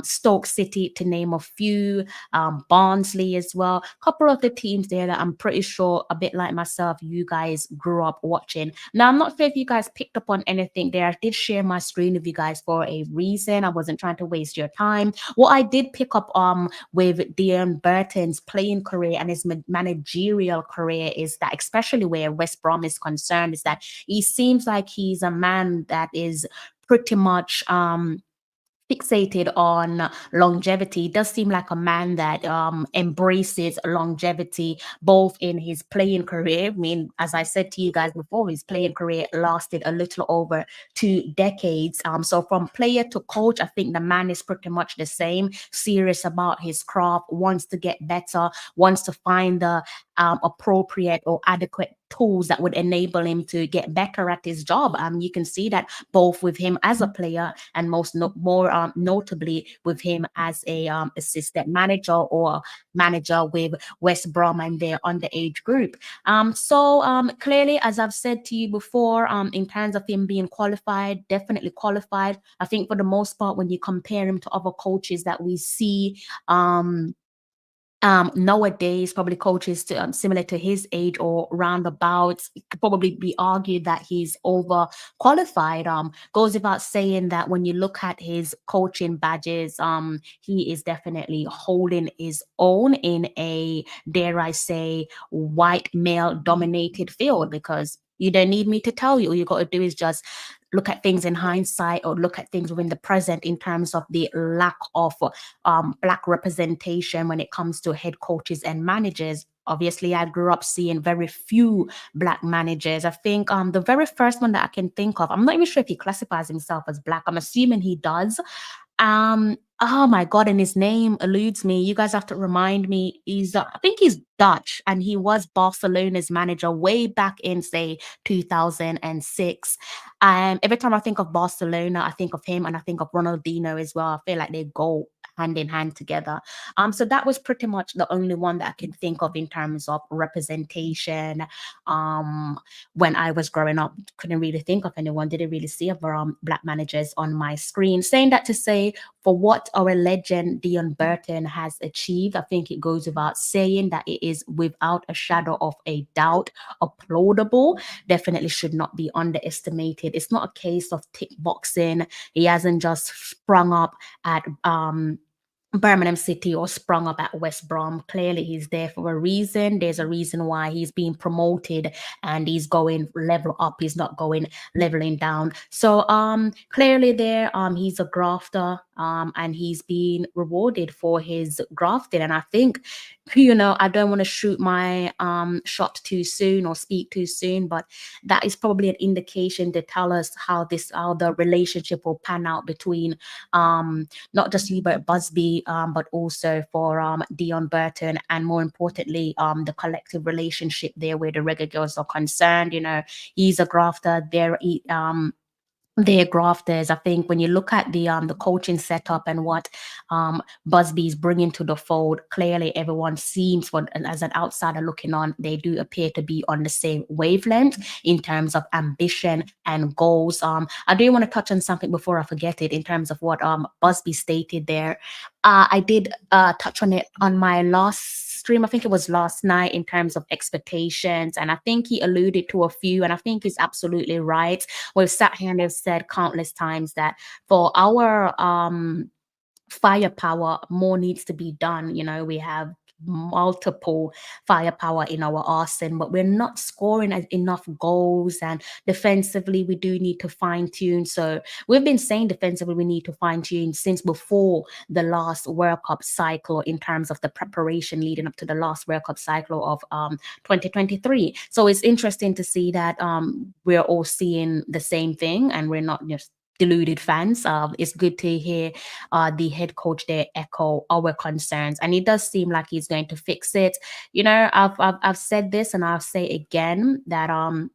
Stoke City, to name a few, Barnsley as well. A couple of the teams there that I'm pretty sure, a bit like myself, you guys grew up watching. Now, I'm not sure if you guys picked up on anything there. I did share my screen with you guys for a reason. I wasn't trying to waste your time. What I did pick up with Deon Burton's playing career and his managerial career is that, especially where West Brom is concerned, is that he seems like he's a man that is pretty much fixated on longevity. He does seem like a man that embraces longevity, both in his playing career. I mean, as I said to you guys before, his playing career lasted a little over 2 decades. So from player to coach, I think the man is pretty much the same, serious about his craft, wants to get better, wants to find the appropriate or adequate tools that would enable him to get better at his job. You can see that both with him as a player and more notably with him as a assistant manager or manager with West Brom and their underage group. So clearly, as I've said to you before, in terms of him being qualified, definitely qualified. I think for the most part, when you compare him to other coaches that we see nowadays, probably coaches similar to his age or roundabouts, it could probably be argued that he's overqualified. Goes without saying that when you look at his coaching badges, he is definitely holding his own in a, dare I say, white male dominated field, because you don't need me to tell you. All you got to do is just look at things in hindsight or look at things within the present in terms of the lack of Black representation when it comes to head coaches and managers Obviously, I grew up seeing very few Black managers. I think the very first one that I can think of, I'm not even sure if he classifies himself as Black. I'm assuming he does. Oh my God, and his name eludes me. You guys have to remind me. I think he's Dutch, and he was Barcelona's manager way back in, say, 2006. Every time I think of Barcelona, I think of him, and I think of Ronaldinho as well. I feel like they go hand in hand together. So that was pretty much the only one that I can think of in terms of representation. When I was growing up, couldn't really think of anyone. Didn't really see other Black managers on my screen. Saying that to say, for what our legend Deon Burton has achieved, I think it goes without saying that it is without a shadow of a doubt applaudable. Definitely should not be underestimated. It's not a case of tick boxing. He hasn't just sprung up at Birmingham City or sprung up at West Brom. Clearly, he's there for a reason. There's a reason why he's being promoted and he's going level up. He's not going leveling down. So clearly there, he's a grafter, and he's being rewarded for his grafting. And I think, I don't want to shoot my shot too soon or speak too soon, but that is probably an indication to tell us how the relationship will pan out between not just Hubert Busby, but also for Deon Burton, and more importantly, the collective relationship there where the Reggae Girls are concerned. He's a grafter. They're grafters. I think when you look at the coaching setup and what Busby's bringing to the fold, clearly everyone seems, as an outsider looking on, they do appear to be on the same wavelength in terms of ambition and goals. I do want to touch on something before I forget it in terms of what Busby stated there. I did touch on it on my last stream. I think it was last night, in terms of expectations, and I think he alluded to a few, and I think he's absolutely right. We've sat here and have said countless times that for our firepower, more needs to be done. We have multiple firepower in our arsenal, but we're not scoring enough goals, and defensively we do need to fine-tune. So we've been saying defensively we need to fine-tune since before the last World Cup cycle, in terms of the preparation leading up to the last World Cup cycle of 2023. So it's interesting to see that we're all seeing the same thing and we're not just deluded fans. It's good to hear the head coach there echo our concerns, and it does seem like he's going to fix it. I've said this and I'll say again that I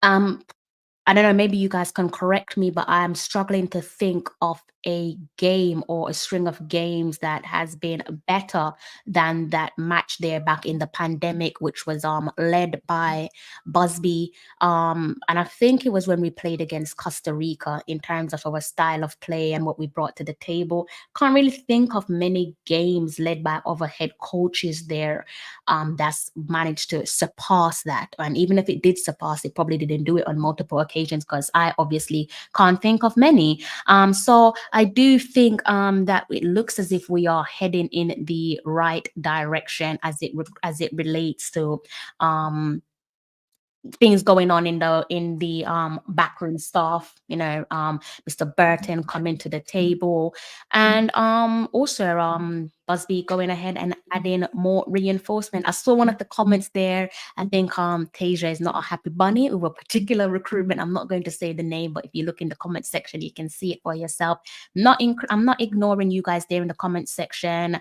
don't know, maybe you guys can correct me, but I am struggling to think of a game or a string of games that has been better than that match there back in the pandemic, which was led by Busby. And I think it was when we played against Costa Rica, in terms of our style of play and what we brought to the table. Can't really think of many games led by other head coaches there that's managed to surpass that. And even if it did surpass, it probably didn't do it on multiple occasions, because I obviously can't think of many. So I do think that it looks as if we are heading in the right direction as it relates to things going on in the backroom staff. Mr. Burton coming to the table, and also Busby going ahead and adding more reinforcement. I saw one of the comments there. I think Tasia is not a happy bunny with a particular recruitment. I'm not going to say the name, but if you look in the comment section, you can see it for yourself. I'm not ignoring you guys there in the comment section.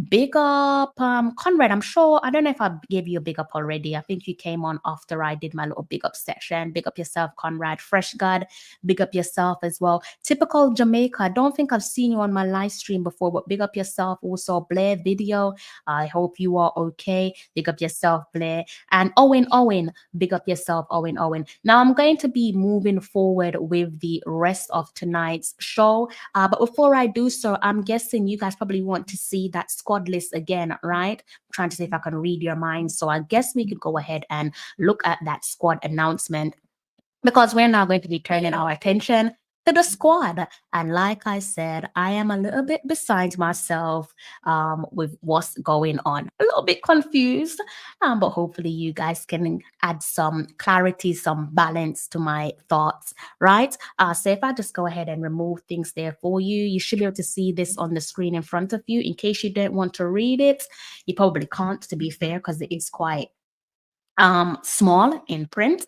Big up Conrad. I don't know if I gave you a big up already. I think you came on after I did my little big up section. Big up yourself, Conrad. Fresh God, big up yourself as well. Typical Jamaica. I don't think I've seen you on my live stream before, but big up yourself. Also, Blair Video, I hope you are okay. Big up yourself, Blair. And Owen, big up yourself, Owen. Now I'm going to be moving forward with the rest of tonight's show, but before I do so, I'm guessing you guys probably want to see that squad list again, right? I'm trying to see if I can read your minds. So I guess we could go ahead and look at that squad announcement, because we're now going to be turning our attention to the squad. And like I said, I am a little bit beside myself with what's going on. A little bit confused, but hopefully you guys can add some clarity, some balance to my thoughts, right? So if I just go ahead and remove things there for you, you should be able to see this on the screen in front of you. In case you don't want to read it, you probably can't, to be fair, because it is quite small in print.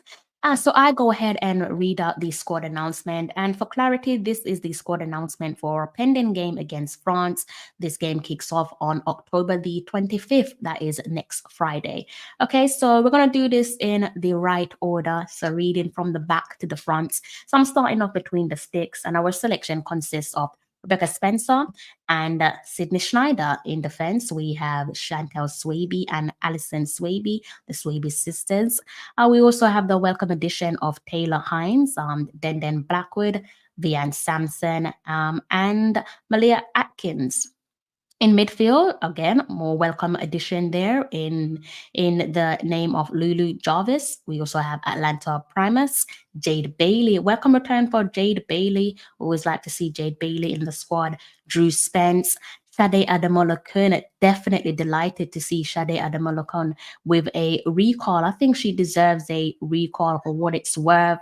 So I go ahead and read out the squad announcement. And for clarity, this is the squad announcement for pending game against France. This game kicks off on October the 25th. That is next Friday. Okay, so we're going to do this in the right order. So reading from the back to the front. So I'm starting off between the sticks, and our selection consists of Rebecca Spencer and Sydney Schneider. In defense, we have Chantel Swaby and Alison Swaby, the Swaby sisters. We also have the welcome addition of Taylor Hines, Denden Blackwood, Vian Sampson, and Malia Atkins. In midfield, again, more welcome addition there in the name of Lulu Jarvis. We also have Atlanta Primus, Jade Bailey. Welcome return for Jade Bailey. Always like to see Jade Bailey in the squad. Drew Spence, Sade Adamolokun. Definitely delighted to see Sade Adamolokun with a recall. I think she deserves a recall for what it's worth.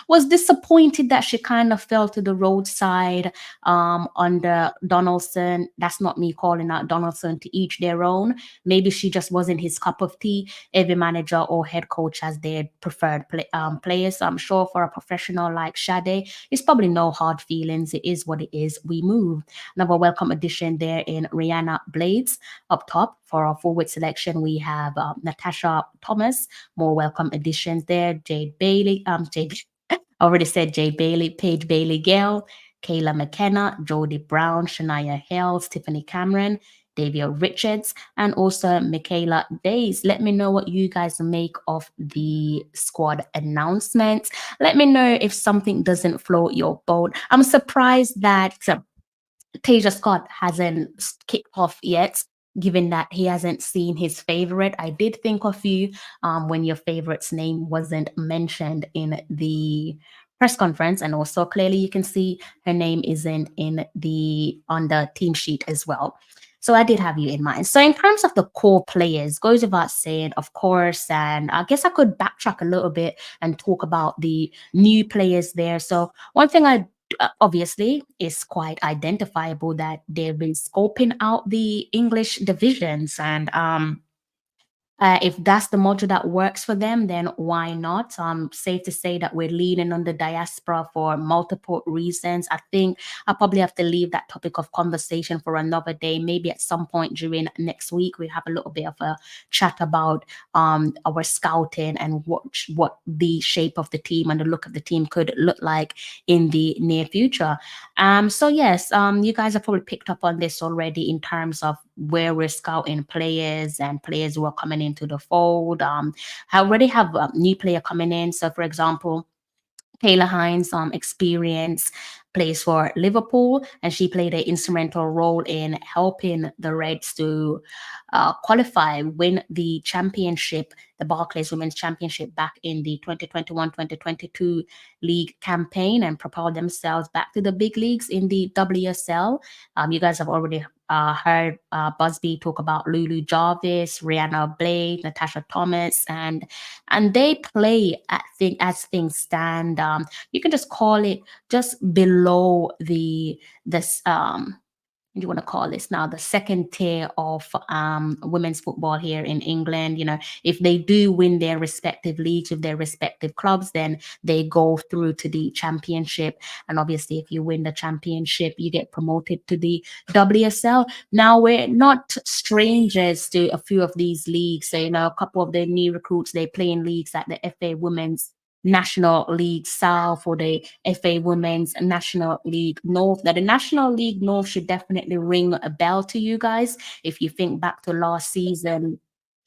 Was disappointed that she kind of fell to the roadside under Donaldson. That's not me calling out Donaldson, to each their own. Maybe she just wasn't his cup of tea. Every manager or head coach has their preferred players. So I'm sure for a professional like Sade, it's probably no hard feelings. It is what it is. We move. Another welcome addition there in Rihanna Blades. Up top for our forward selection, we have Natasha Thomas. More welcome additions there. Jade Bailey, already said Jade Bailey, Paige Bailey Gale, Kayla McKenna, Jodie Brown, Shania Hales, Tiffany Cameron, Davia Richards, and also Michaela Days. Let me know what you guys make of the squad announcements. Let me know if something doesn't float your boat. I'm surprised that Tasia Scott hasn't kicked off yet, given that he hasn't seen his favorite. I did think of you when your favorite's name wasn't mentioned in the press conference, and also clearly you can see her name isn't on the team sheet as well. So I did have you in mind. So in terms of the core players, goes without saying, of course, and I guess I could backtrack a little bit and talk about the new players there. So one thing obviously is quite identifiable that they've been scoping out the English divisions, and if that's the module that works for them, then why not? Safe to say that we're leaning on the diaspora for multiple reasons. I think I'll probably have to leave that topic of conversation for another day. Maybe at some point during next week, we have a little bit of a chat about our scouting and what the shape of the team and the look of the team could look like in the near future. So yes, you guys have probably picked up on this already in terms of where we're scouting players and players who are coming into the fold. I already have a new player coming in. So for example, Taylor Hines, experience, plays for Liverpool, and she played an instrumental role in helping the Reds to qualify, win the championship, the Barclays Women's Championship back in the 2021-2022 league campaign, and propel themselves back to the big leagues in the WSL. You guys have already heard Busby talk about Lulu Jarvis, Rihanna Blade, Natasha Thomas, and they play as things stand. You can just call it just below this you want to call this now the second tier of women's football here in England. You know, if they do win their respective leagues with their respective clubs, then they go through to the championship. And obviously, if you win the championship, you get promoted to the WSL. Now, we're not strangers to a few of these leagues. So, you know, a couple of the new recruits, they play in leagues like the FA Women's National League South or the FA Women's National League North. Now, the National League North should definitely ring a bell to you guys. If you think back to last season,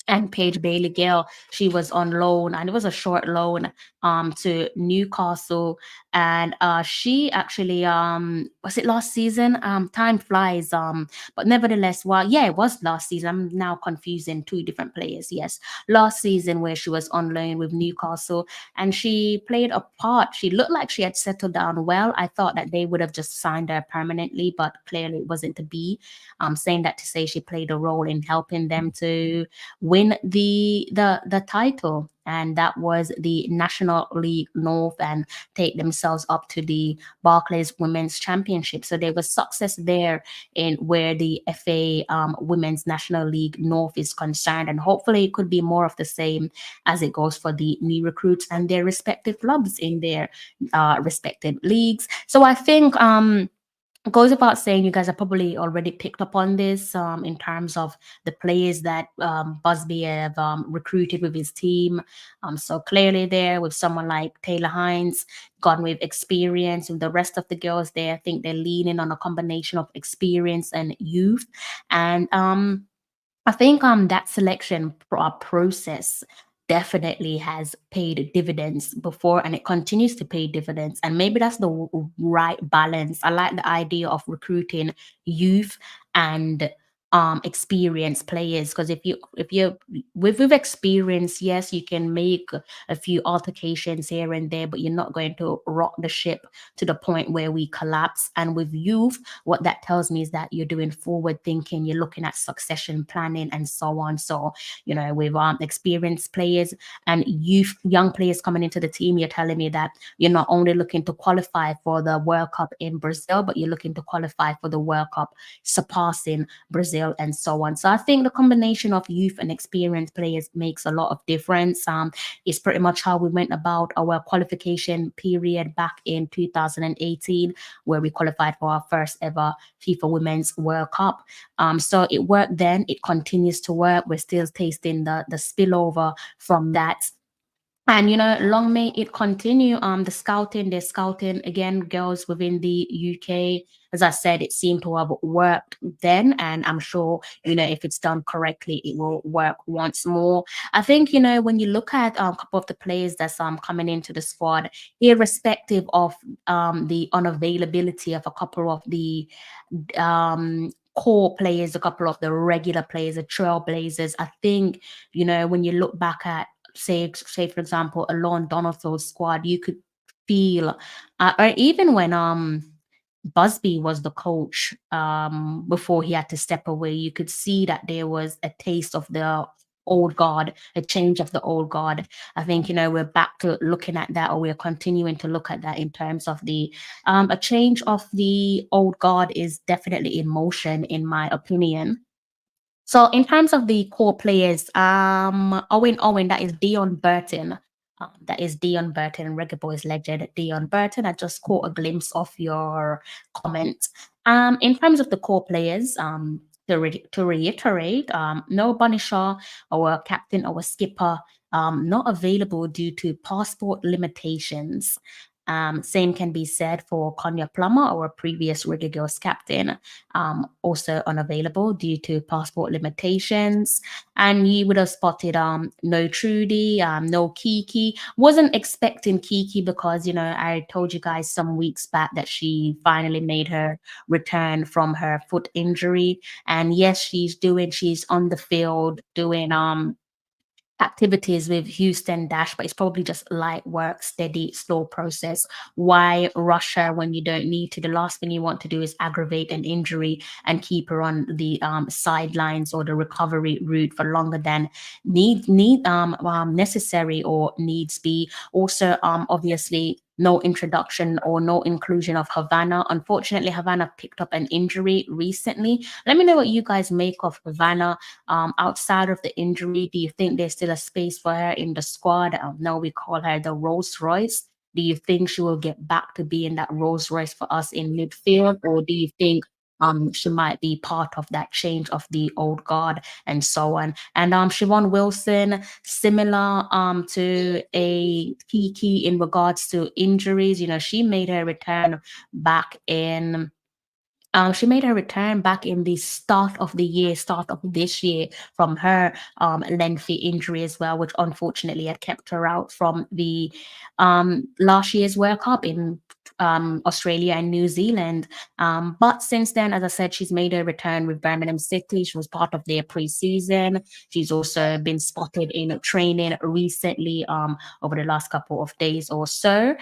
and Paige Bailey Gale, she was on loan, and it was a short loan to Newcastle. and she actually was it last season? Time flies. But nevertheless, well, yeah, it was last season. I'm now confusing two different players. Yes, last season where she was on loan with Newcastle, and she played a part. She looked like she had settled down well. I thought that they would have just signed her permanently, but clearly it wasn't to be. Saying that to say she played a role in helping them to win the title, and that was the National League North, and take themselves up to the Barclays Women's Championship. So there was success there in where the FA Women's National League North is concerned, and hopefully it could be more of the same as it goes for the new recruits and their respective clubs in their respective leagues. So I think goes about saying you guys have probably already picked up on this in terms of the players that Busby have recruited with his team. So clearly there with someone like Taylor Hines, gone with experience. With the rest of the girls there, I think they're leaning on a combination of experience and youth. And I think that selection process definitely has paid dividends before, and it continues to pay dividends, and maybe that's the right balance. I like the idea of recruiting youth and experienced players, because if you with experience, yes, you can make a few altercations here and there, but you're not going to rock the ship to the point where we collapse. And with youth, what that tells me is that you're doing forward thinking, you're looking at succession planning and so on. So with experienced players and young players coming into the team, you're telling me that you're not only looking to qualify for the World Cup in Brazil, but you're looking to qualify for the World Cup surpassing Brazil and so on. So I think the combination of youth and experienced players makes a lot of difference. It's pretty much how we went about our qualification period back in 2018, where we qualified for our first ever FIFA Women's World Cup. So it worked then, it continues to work. We're still tasting the spillover from that. And long may it continue. They're scouting again, girls within the UK. As I said, it seemed to have worked then, and I'm sure if it's done correctly, it will work once more. I think when you look at a couple of the players that's coming into the squad, irrespective of the unavailability of a couple of the core players, a couple of the regular players, the trailblazers, I think when you look back at say for example a Lon Donald's squad, you could feel or even when Busby was the coach before he had to step away, you could see that there was a taste of the old guard, a change of the old guard. I think we're back to looking at that, or we're continuing to look at that in terms of the a change of the old guard is definitely in motion, in my opinion. So in terms of the core players, Owen, that is Deon Burton. That is Deon Burton, Reggae Boys legend Deon Burton. I just caught a glimpse of your comment. In terms of the core players, to reiterate, no Bunny Shaw, our captain, our skipper, not available due to passport limitations. Same can be said for Konya Plummer, our previous Reggae Girls captain, also unavailable due to passport limitations. And you would have spotted no Trudy, no Kiki. Wasn't expecting Kiki because I told you guys some weeks back that she finally made her return from her foot injury, and yes, she's on the field doing activities with Houston Dash, but it's probably just light work, steady, slow process. Why rush her when you don't need to? The last thing you want to do is aggravate an injury and keep her on the sidelines or the recovery route for longer than necessary or needs be. Also, obviously, no introduction or no inclusion of Havana. Unfortunately, Havana picked up an injury recently. Let me know what you guys make of Havana. Outside of the injury, do you think there's still a space for her in the squad? No, we call her the Rolls Royce. Do you think she will get back to being that Rolls Royce for us in midfield, or do you think she might be part of that change of the old guard and so on? And Siobhan Wilson, similar to a Kiki in regards to injuries. She made her return back in She made her return back in the start of this year, from her lengthy injury as well, which unfortunately had kept her out from the last year's World Cup in Australia and New Zealand. But since then, as I said, she's made her return with Birmingham City. She was part of their preseason. She's also been spotted in training recently over the last couple of days or so.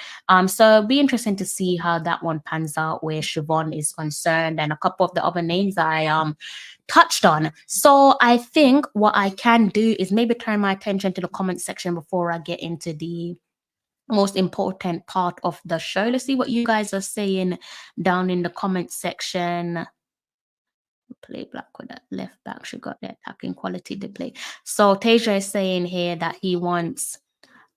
So it'll be interesting to see how that one pans out where Siobhan is concerned, and a couple of the other names that I touched on. So I think what I can do is maybe turn my attention to the comment section before I get into the most important part of the show. Let's see what you guys are saying down in the comment section. Play black with that left back. She got the attacking quality to play. So Tasia is saying here that he wants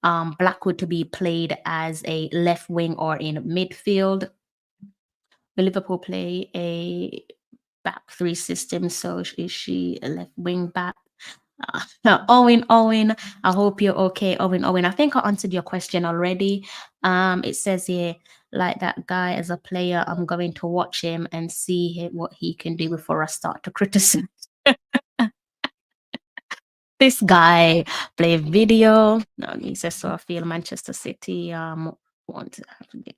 Blackwood to be played as a left wing or in midfield. Will Liverpool play a back three system? So is she a left wing back? Owen, I hope you're okay. Owen, I think I answered your question already. It says here, like that guy as a player, I'm going to watch him and see what he can do before I start to criticize. This guy play video. No, he says so. I feel Manchester City want to have to get.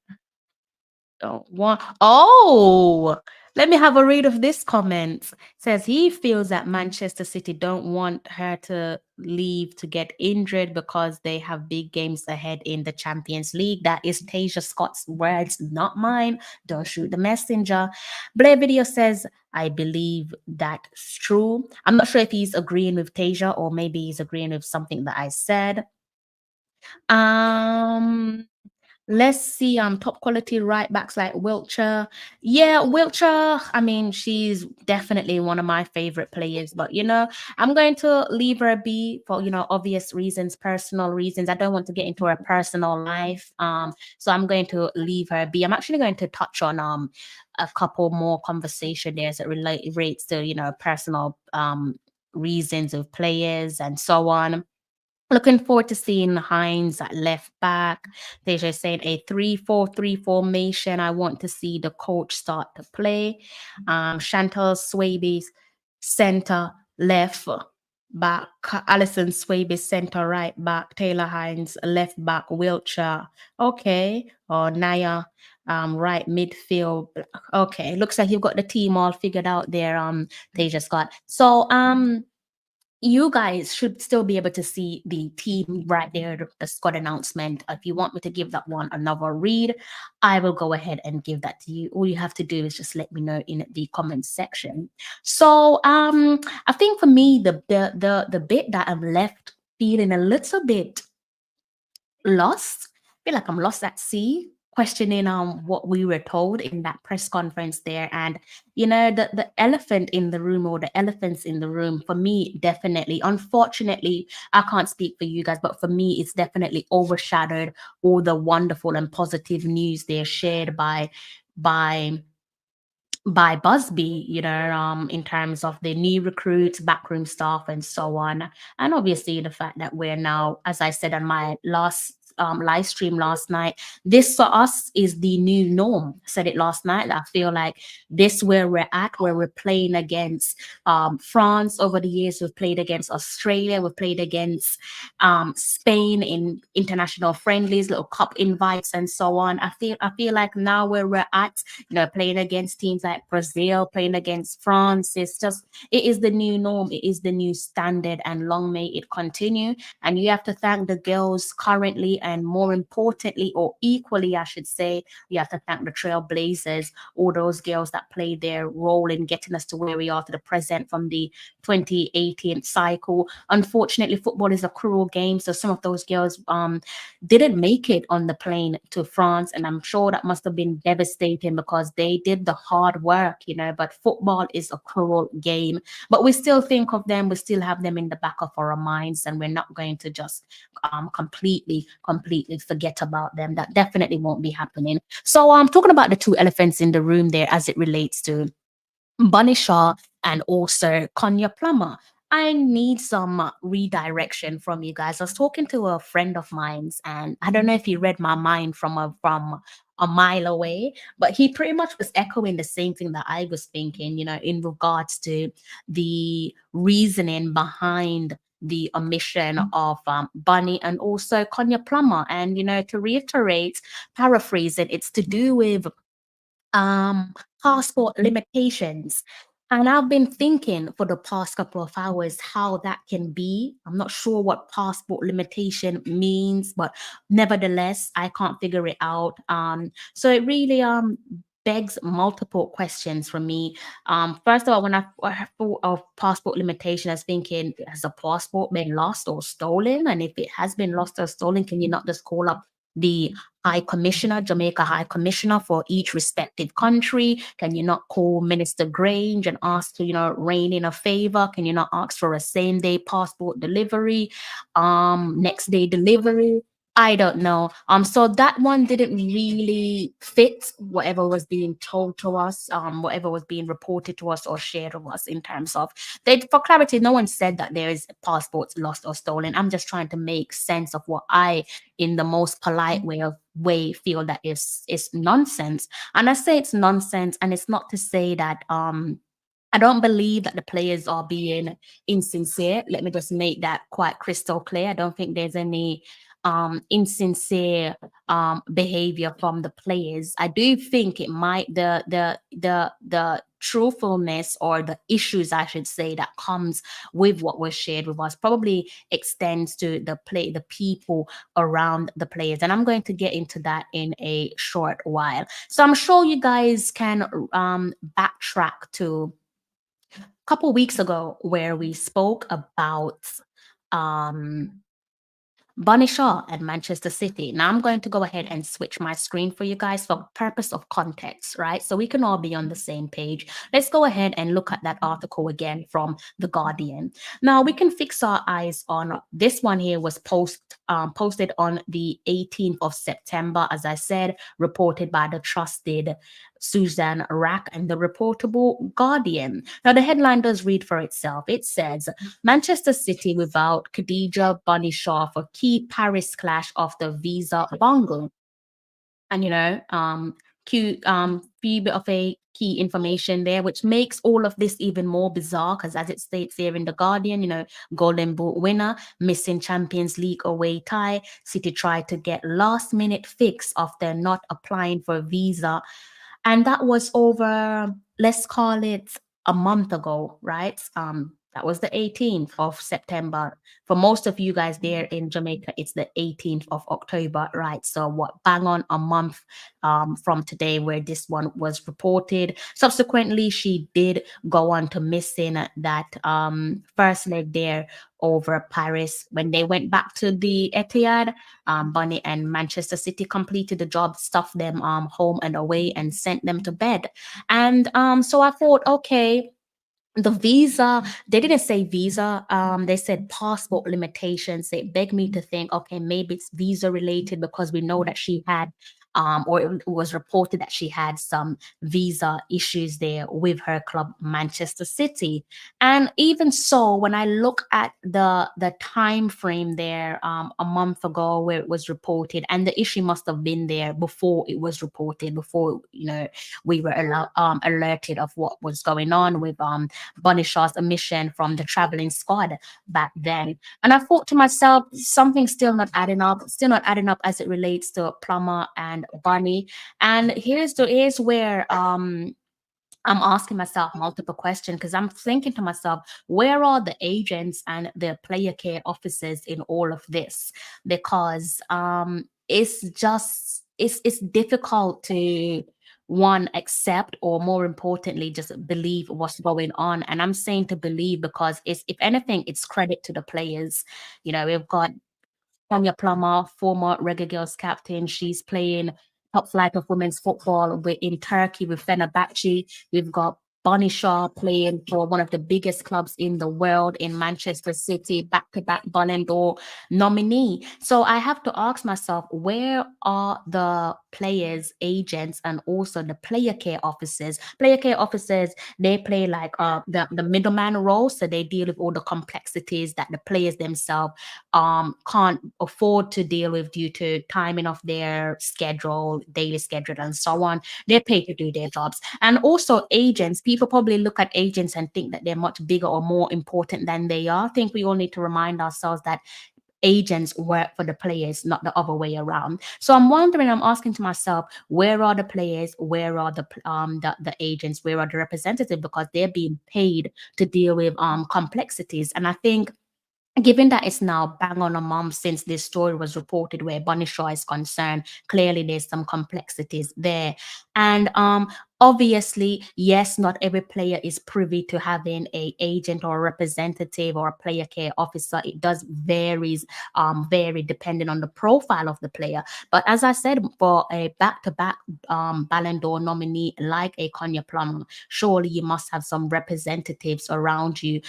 Oh, let me have a read of this comment. It says he feels that Manchester City don't want her to leave to get injured because they have big games ahead in the Champions League. That is Tasia Scott's words, not mine. Don't shoot the messenger. Blair Video says, I believe that's true. I'm not sure if he's agreeing with Tasia or maybe he's agreeing with something that I said. Let's see, top quality right backs like Wiltshire. Yeah, Wiltshire, I mean, she's definitely one of my favorite players, but I'm going to leave her be for, obvious reasons, personal reasons. I don't want to get into her personal life. So I'm going to leave her be. I'm actually going to touch on a couple more conversation there as it relates to, personal reasons of players and so on. Looking forward to seeing Hines at left back. They're just saying a 3-4-3 formation. I want to see the coach start to play. Chantal Swaby's center left back. Alison Swaby center right back. Taylor Hines left back. Wiltshire. Okay. Or Naya right midfield. Okay. Looks like you've got the team all figured out there. Tasia Scott. So you guys should still be able to see the team right there, the squad announcement. If you want me to give that one another read, I will go ahead and give that to you. All you have to do is just let me know in the comments section. So I think for me, the bit that I'm left feeling a little bit lost, I feel like I'm lost at sea, questioning what we were told in that press conference there. And the elephant in the room, or the elephants in the room, for me, definitely, unfortunately, I can't speak for you guys, but for me, it's definitely overshadowed all the wonderful and positive news they're shared by Busby, in terms of the new recruits, backroom staff, and so on. And obviously the fact that we're now, as I said on my last live stream last night, this for us is the new norm. I said it last night. I feel like this where we're at, where we're playing against France over the years. We've played against Australia. We've played against Spain in international friendlies, little cup invites, and so on. I feel like now where we're at, playing against teams like Brazil, playing against France, it is the new norm. It is the new standard, and long may it continue. And you have to thank the girls currently, and more importantly, or equally, I should say, you have to thank the Trailblazers, all those girls that played their role in getting us to where we are to the present from the 2018 cycle. Unfortunately, football is a cruel game, so some of those girls didn't make it on the plane to France, and I'm sure that must have been devastating because they did the hard work, but football is a cruel game. But we still think of them, we still have them in the back of our minds, and we're not going to just completely forget about them. That definitely won't be happening. So I'm talking about the two elephants in the room there as it relates to Bunny Shaw and also Konya Plummer. I need some redirection from you guys. I was talking to a friend of mine's, and I don't know if he read my mind from a mile away, but he pretty much was echoing the same thing that I was thinking, in regards to the reasoning behind the omission of Bunny and also Konya Plummer. And, to reiterate, paraphrase it, it's to do with um passport limitations. And I've been thinking for the past couple of hours how that can be. I'm not sure what passport limitation means, but nevertheless, I can't figure it out. So it really begs multiple questions for me. First of all, when I thought of passport limitation, I was thinking, has a passport been lost or stolen? And if it has been lost or stolen, can you not just call up the High Commissioner, Jamaica High Commissioner for each respective country? Can you not call Minister Grange and ask to, rein in a favor? Can you not ask for a same day passport delivery, next day delivery? I don't know. So that one didn't really fit whatever was being told to us, whatever was being reported to us or shared with us in terms of for clarity, no one said that there is passports lost or stolen. I'm just trying to make sense of what I, in the most polite way, feel that is nonsense. And I say it's nonsense, and it's not to say that I don't believe that the players are being insincere. Let me just make that quite crystal clear. I don't think there's any insincere behavior from the players. I do think it might the truthfulness, or the issues, I should say, that comes with what was shared with us probably extends to the people around the players. And I'm going to get into that in a short while. So I'm sure you guys can backtrack to couple weeks ago where we spoke about Bunny Shaw at Manchester City. Now I'm going to go ahead and switch my screen for you guys for purpose of context, right? So we can all be on the same page. Let's go ahead and look at that article again from The Guardian. Now we can fix our eyes on this one here. Was posted on the 18th of September, as I said, reported by the trusted Susan Rack and the reportable Guardian. Now the headline does read for itself. It says, Manchester City without Khadija Bunny Shaw for key Paris clash of the visa bungle. And few bit of a key information there, which makes all of this even more bizarre, because as it states here in The Guardian, Golden Boot winner, missing Champions League away tie, City tried to get last minute fix after not applying for a visa. And that was over, let's call it a month ago, right? That was the 18th of September. For most of you guys there in Jamaica, it's the 18th of October, right? So bang on a month from today where this one was reported. Subsequently, she did go on to missing that first leg there over Paris. When they went back to the Etihad, Bunny and Manchester City completed the job, stuffed them home and away, and sent them to bed. And so I thought, okay, the visa, they didn't say visa, they said passport limitations. It begged me to think, okay, maybe it's visa related, because we know that she had or it was reported that she had some visa issues there with her club Manchester City. And even so, when I look at the time frame there, a month ago where it was reported, and the issue must have been there before it was reported, before we were alerted of what was going on with Bunny Shaw's omission from the traveling squad back then. And I thought to myself, something's still not adding up as it relates to Plummer and Bunny. And here's where I'm asking myself multiple questions, because I'm thinking to myself, where are the agents and the player care officers in all of this? Because it's difficult to accept, or more importantly, just believe what's going on. And I'm saying to believe because if anything, it's credit to the players. We've got Sonia Plummer, former Reggae Girls captain. She's playing top flight of women's football in Turkey with Fenerbahce. We've got Bunny Shaw playing for one of the biggest clubs in the world in Manchester City, back-to-back Ballon d'Or nominee. So I have to ask myself, where are the players, agents, and also the player care officers. Player care officers, they play like the middleman role, so they deal with all the complexities that the players themselves can't afford to deal with due to timing of their schedule, daily schedule, and so on. They're paid to do their jobs. And also agents, people probably look at agents and think that they're much bigger or more important than they are. I think we all need to remind ourselves that agents work for the players, not the other way around. So I'm wondering, I'm asking to myself, where are the players? Where are the agents? Where are the representatives? Because they're being paid to deal with complexities. And I think, given that it's now bang on a month since this story was reported where Bunny Shaw is concerned, clearly there's some complexities there. And obviously, yes, not every player is privy to having a agent or a representative or a player care officer. It does vary depending on the profile of the player. But as I said, for a back-to-back Ballon d'Or nominee like a Konya Plum, surely you must have some representatives around you.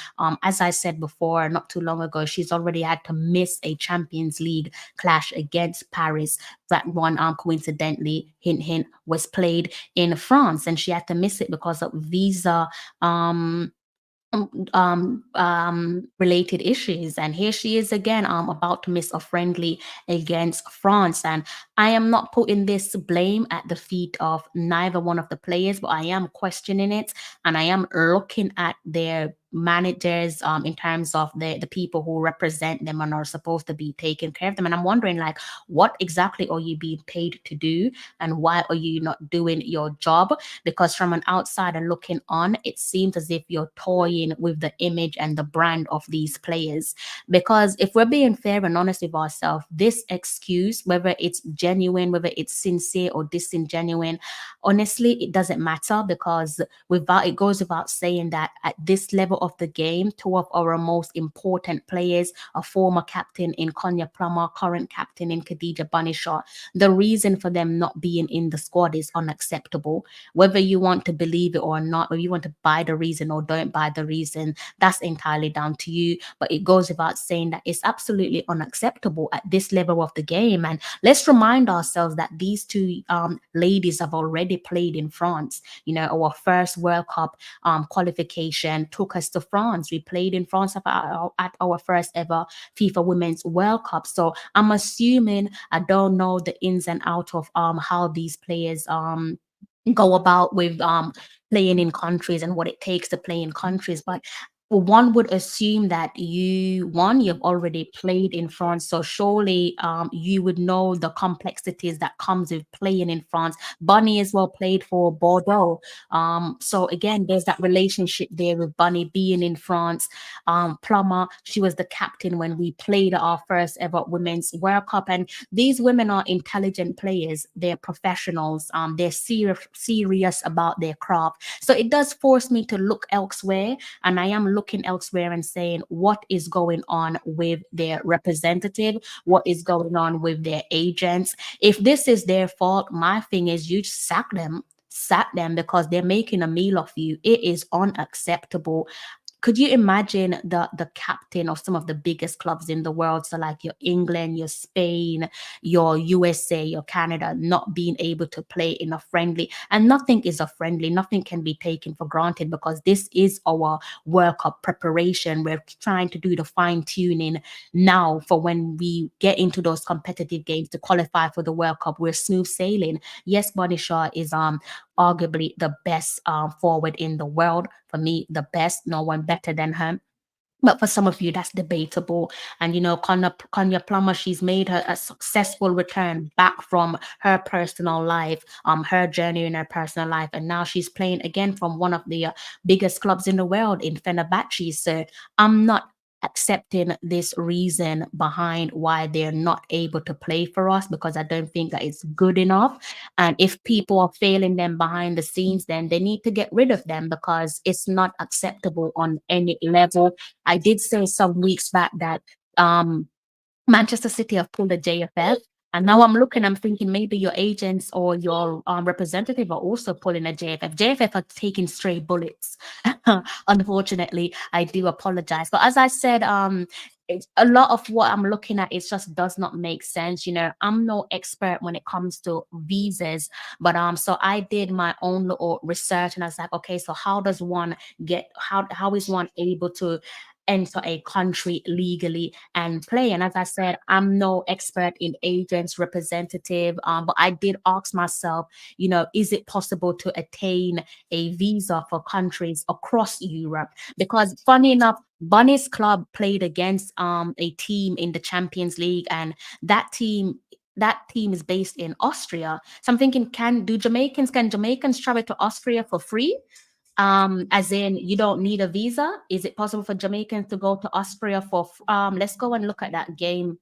As I said before, not too long ago, she's already had to miss a Champions League clash against Paris. That one, coincidentally, hint, hint, was played in France, and she had to miss it because of visa related issues. And here she is again, about to miss a friendly against France. And I am not putting this blame at the feet of neither one of the players, but I am questioning it, and I am looking at their managers in terms of the people who represent them and are supposed to be taking care of them. And I'm wondering, like, what exactly are you being paid to do, and why are you not doing your job? Because from an outsider looking on, it seems as if you're toying with the image and the brand of these players. Because if we're being fair and honest with ourselves, this excuse, whether it's genuine, whether it's sincere or disingenuine, honestly, it doesn't matter, because it goes without saying that at this level of the game, two of our most important players, a former captain in Konya Plummer, current captain in Khadija Banishaw, the reason for them not being in the squad is unacceptable. Whether you want to believe it or not, whether you want to buy the reason or don't buy the reason, that's entirely down to you. But it goes without saying that it's absolutely unacceptable at this level of the game. And let's remind ourselves that these two ladies have already played in France. You know, our first World Cup qualification took us to France. We played in France at our first ever FIFA Women's World Cup. So I'm assuming, I don't know the ins and outs of how these players go about with playing in countries and what it takes to play in countries, but one would assume that you've already played in France, so surely you would know the complexities that comes with playing in France. Bunny as well played for Bordeaux, so again, there's that relationship there with Bunny being in France. Plummer, she was the captain when we played our first ever Women's World Cup, and these women are intelligent players. They're professionals. They're serious about their craft. So it does force me to look elsewhere, and I am looking elsewhere and saying, what is going on with their representative? What is going on with their agents? If this is their fault, my thing is, you sack them, because they're making a meal of you. It is unacceptable. Could you imagine the captain of some of the biggest clubs in the world, so like your England, your Spain, your USA, your Canada, not being able to play in a friendly? And nothing is a friendly, nothing can be taken for granted, because this is our World Cup preparation. We're trying to do the fine tuning now for when we get into those competitive games to qualify for the World Cup. We're smooth sailing. Yes, Bunny Shaw is arguably the best forward in the world. For me, the best, no one better than her. But for some of you, that's debatable. And, you know, Konya Plummer, she's made her a successful return back from her personal life, her journey in her personal life. And now she's playing again from one of the biggest clubs in the world, in Fenerbahce. So I'm not accepting this reason behind why they're not able to play for us, because I don't think that it's good enough. And if people are failing them behind the scenes, then they need to get rid of them, because it's not acceptable on any level. I did say some weeks back that Manchester City have pulled a JFF. And now I'm thinking maybe your agents or your representative are also pulling a JFF. JFF are taking stray bullets. Unfortunately, I do apologize. But as I said, it's a lot of what I'm looking at, it just does not make sense. You know, I'm no expert when it comes to visas, but so I did my own little research, and I was like, okay, so how does one get, how is one able to enter a country legally and play? And as I said, I'm no expert in agents, representative, but I did ask myself, you know, is it possible to attain a visa for countries across Europe? Because funny enough, Bunny's club played against a team in the Champions League, and that team is based in Austria. So I'm thinking, can Jamaicans travel to Austria for free? As in, you don't need a visa? Is it possible for Jamaicans to go to Austria for let's go and look at that game,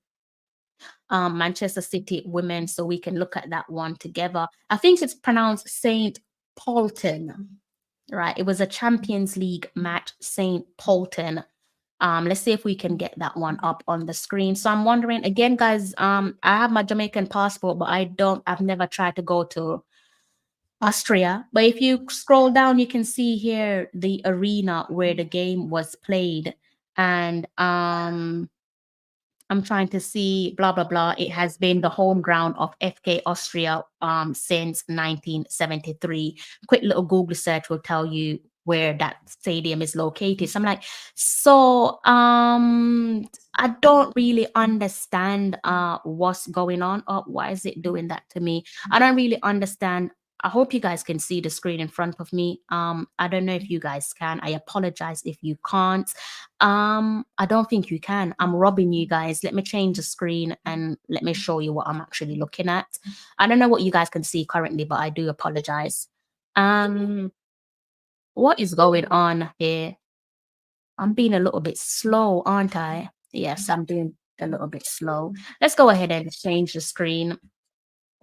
Manchester City women, so we can look at that one together. I think it's pronounced Saint Paulton, right? It was a Champions League match, Saint Paulton. Let's see if we can get that one up on the screen. So I'm wondering again, guys, I have my Jamaican passport, but I've never tried to go to Austria. But if you scroll down, you can see here the arena where the game was played. And I'm trying to see blah blah blah. It has been the home ground of FK Austria since 1973. Quick little Google search will tell you where that stadium is located. So I'm like, so I don't really understand what's going on. Oh, why is it doing that to me? I don't really understand. I hope you guys can see the screen in front of me. I don't know if you guys can. I apologize if you can't. I don't think you can. I'm robbing you guys. Let me change the screen and let me show you what I'm actually looking at. I don't know what you guys can see currently, but I do apologize. What is going on here? I'm being a little bit slow, aren't I? Yes, I'm doing a little bit slow. Let's go ahead and change the screen.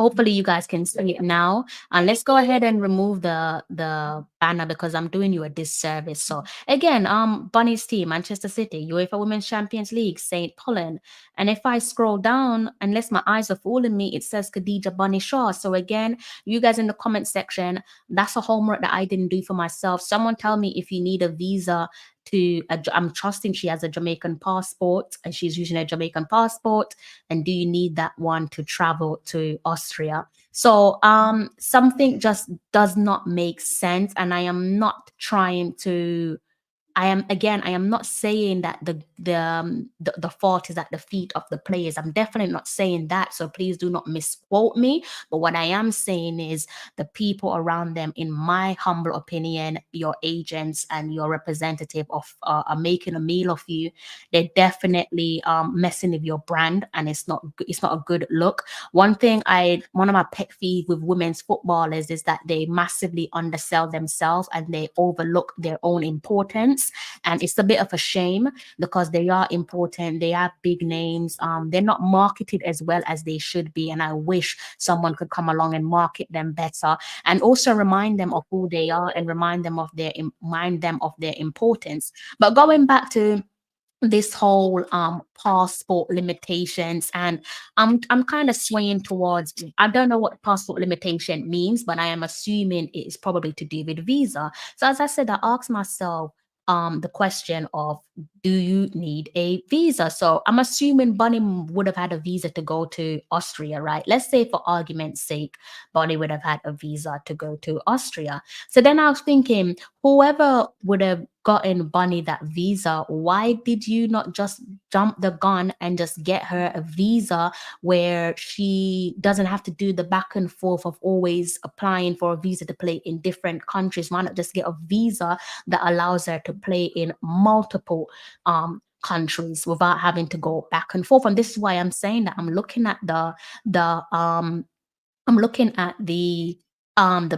Hopefully you guys can see it now. And let's go ahead and remove the banner because I'm doing you a disservice. So again, Bunny's team, Manchester City, UEFA Women's Champions League, St. Pollen. And if I scroll down, unless my eyes are fooling me, it says Khadija Bunny Shaw. So again, you guys in the comment section, that's a homework that I didn't do for myself. Someone tell me if you need a visa to, I'm trusting she has a Jamaican passport and she's using a Jamaican passport. And do you need that one to travel to Austria? So something just does not make sense. And I am not trying to, I am not saying that the fault is at the feet of the players. I'm definitely not saying that. So please do not misquote me. But what I am saying is the people around them, in my humble opinion, your agents and your representative of are making a meal of you. They're definitely messing with your brand, and it's not a good look. One of my pet peeves with women's footballers is that they massively undersell themselves and they overlook their own importance. And it's a bit of a shame because they are important. They are big names. They're not marketed as well as they should be. And I wish someone could come along and market them better and also remind them of who they are and remind them of their importance. But going back to this whole passport limitations, and I'm kind of swaying towards, I don't know what passport limitation means, but I am assuming it is probably to do with visa. So as I said, I asked myself the question of, do you need a visa? So I'm assuming Bunny would have had a visa to go to Austria, right? Let's say for argument's sake, Bunny would have had a visa to go to Austria. So then I was thinking, whoever would have gotten Bunny that visa, why did you not just jump the gun and just get her a visa where she doesn't have to do the back and forth of always applying for a visa to play in different countries? Why not just get a visa that allows her to play in multiple countries without having to go back and forth? And this is why I'm saying that I'm looking at the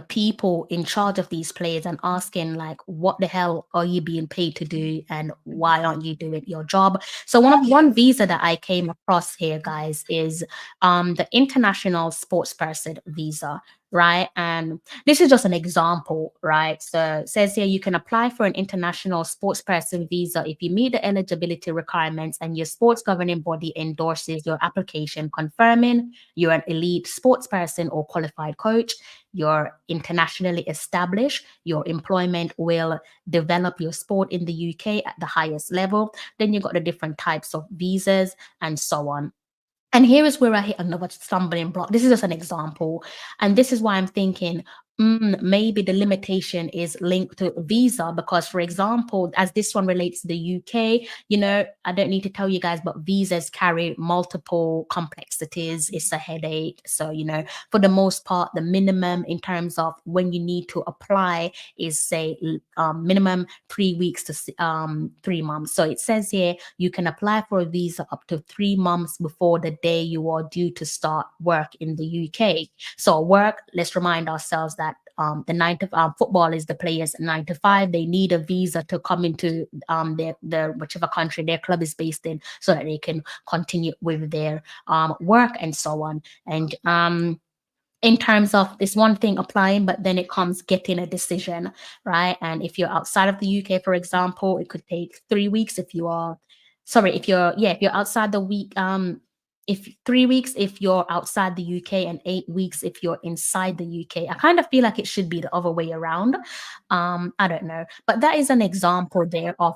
people in charge of these players and asking, like, what the hell are you being paid to do and why aren't you doing your job? So one visa that I came across here, guys, is the international sports person visa. right? And this is just an example, right? So it says here you can apply for an international sports person visa if you meet the eligibility requirements and your sports governing body endorses your application, confirming you're an elite sports person or qualified coach, you're internationally established, your employment will develop your sport in the UK at the highest level. Then you got the different types of visas and so on. And here is where I hit another stumbling block. This is just an example. And this is why I'm thinking maybe the limitation is linked to visa, because, for example, as this one relates to the UK, you know, I don't need to tell you guys, but visas carry multiple complexities. It's a headache. So, you know, for the most part, the minimum in terms of when you need to apply is, say, minimum 3 weeks to 3 months. So it says here you can apply for a visa up to 3 months before the day you are due to start work in the UK. So work, let's remind ourselves that the 9 to football is the players 9 to 5. They need a visa to come into their whichever country their club is based in, so that they can continue with their work and so on. And in terms of this one thing applying, but then it comes getting a decision, right? And if you're outside of the UK, for example, it could take 3 weeks if you are, sorry, if you're outside the week, if 3 weeks if you're outside the UK and 8 weeks if you're inside the UK. I kind of feel like it should be the other way around. I don't know, but that is an example there of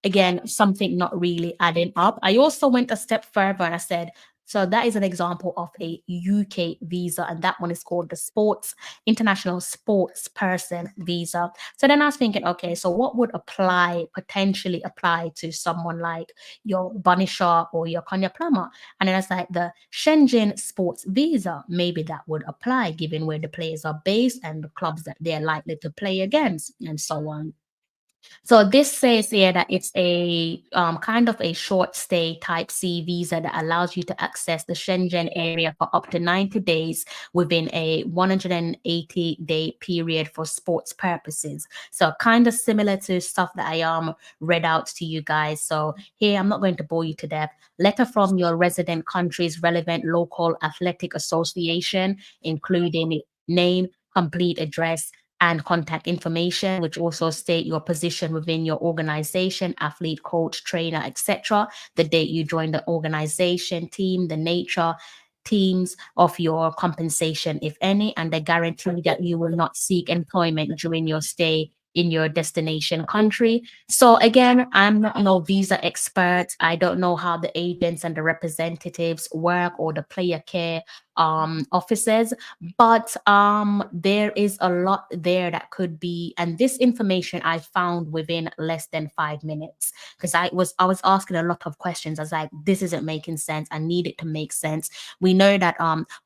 again, something not really adding up. I also went a step further and I said, so that is an example of a UK visa, and that one is called the International Sports Person Visa. So then I was thinking, okay, so what would potentially apply to someone like your Banisha or your Kanya Plummer? And then I was like, the Shenzhen Sports Visa, maybe that would apply given where the players are based and the clubs that they're likely to play against and so on. So this says here that it's a kind of a short stay type C visa that allows you to access the Shenzhen area for up to 90 days within a 180-day period for sports purposes. So kind of similar to stuff that I read out to you guys. So here, I'm not going to bore you to death. Letter from your resident country's relevant local athletic association, including name, complete address, and contact information, which also state your position within your organization, athlete, coach, trainer, etc., the date you joined the organization, team, the nature, teams of your compensation, if any, and the guarantee that you will not seek employment during your stay in your destination country. So again, I'm not no visa expert. I don't know how the agents and the representatives work or the player care officers, but there is a lot there that could be, and this information I found within less than 5 minutes, because I was asking a lot of questions. I was like, this isn't making sense. I need it to make sense. We know that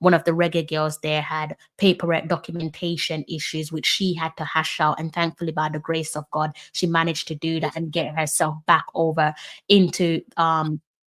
one of the reggae girls there had paperwork documentation issues, which she had to hash out, and thankfully by the grace of God she managed to do that and get herself back over into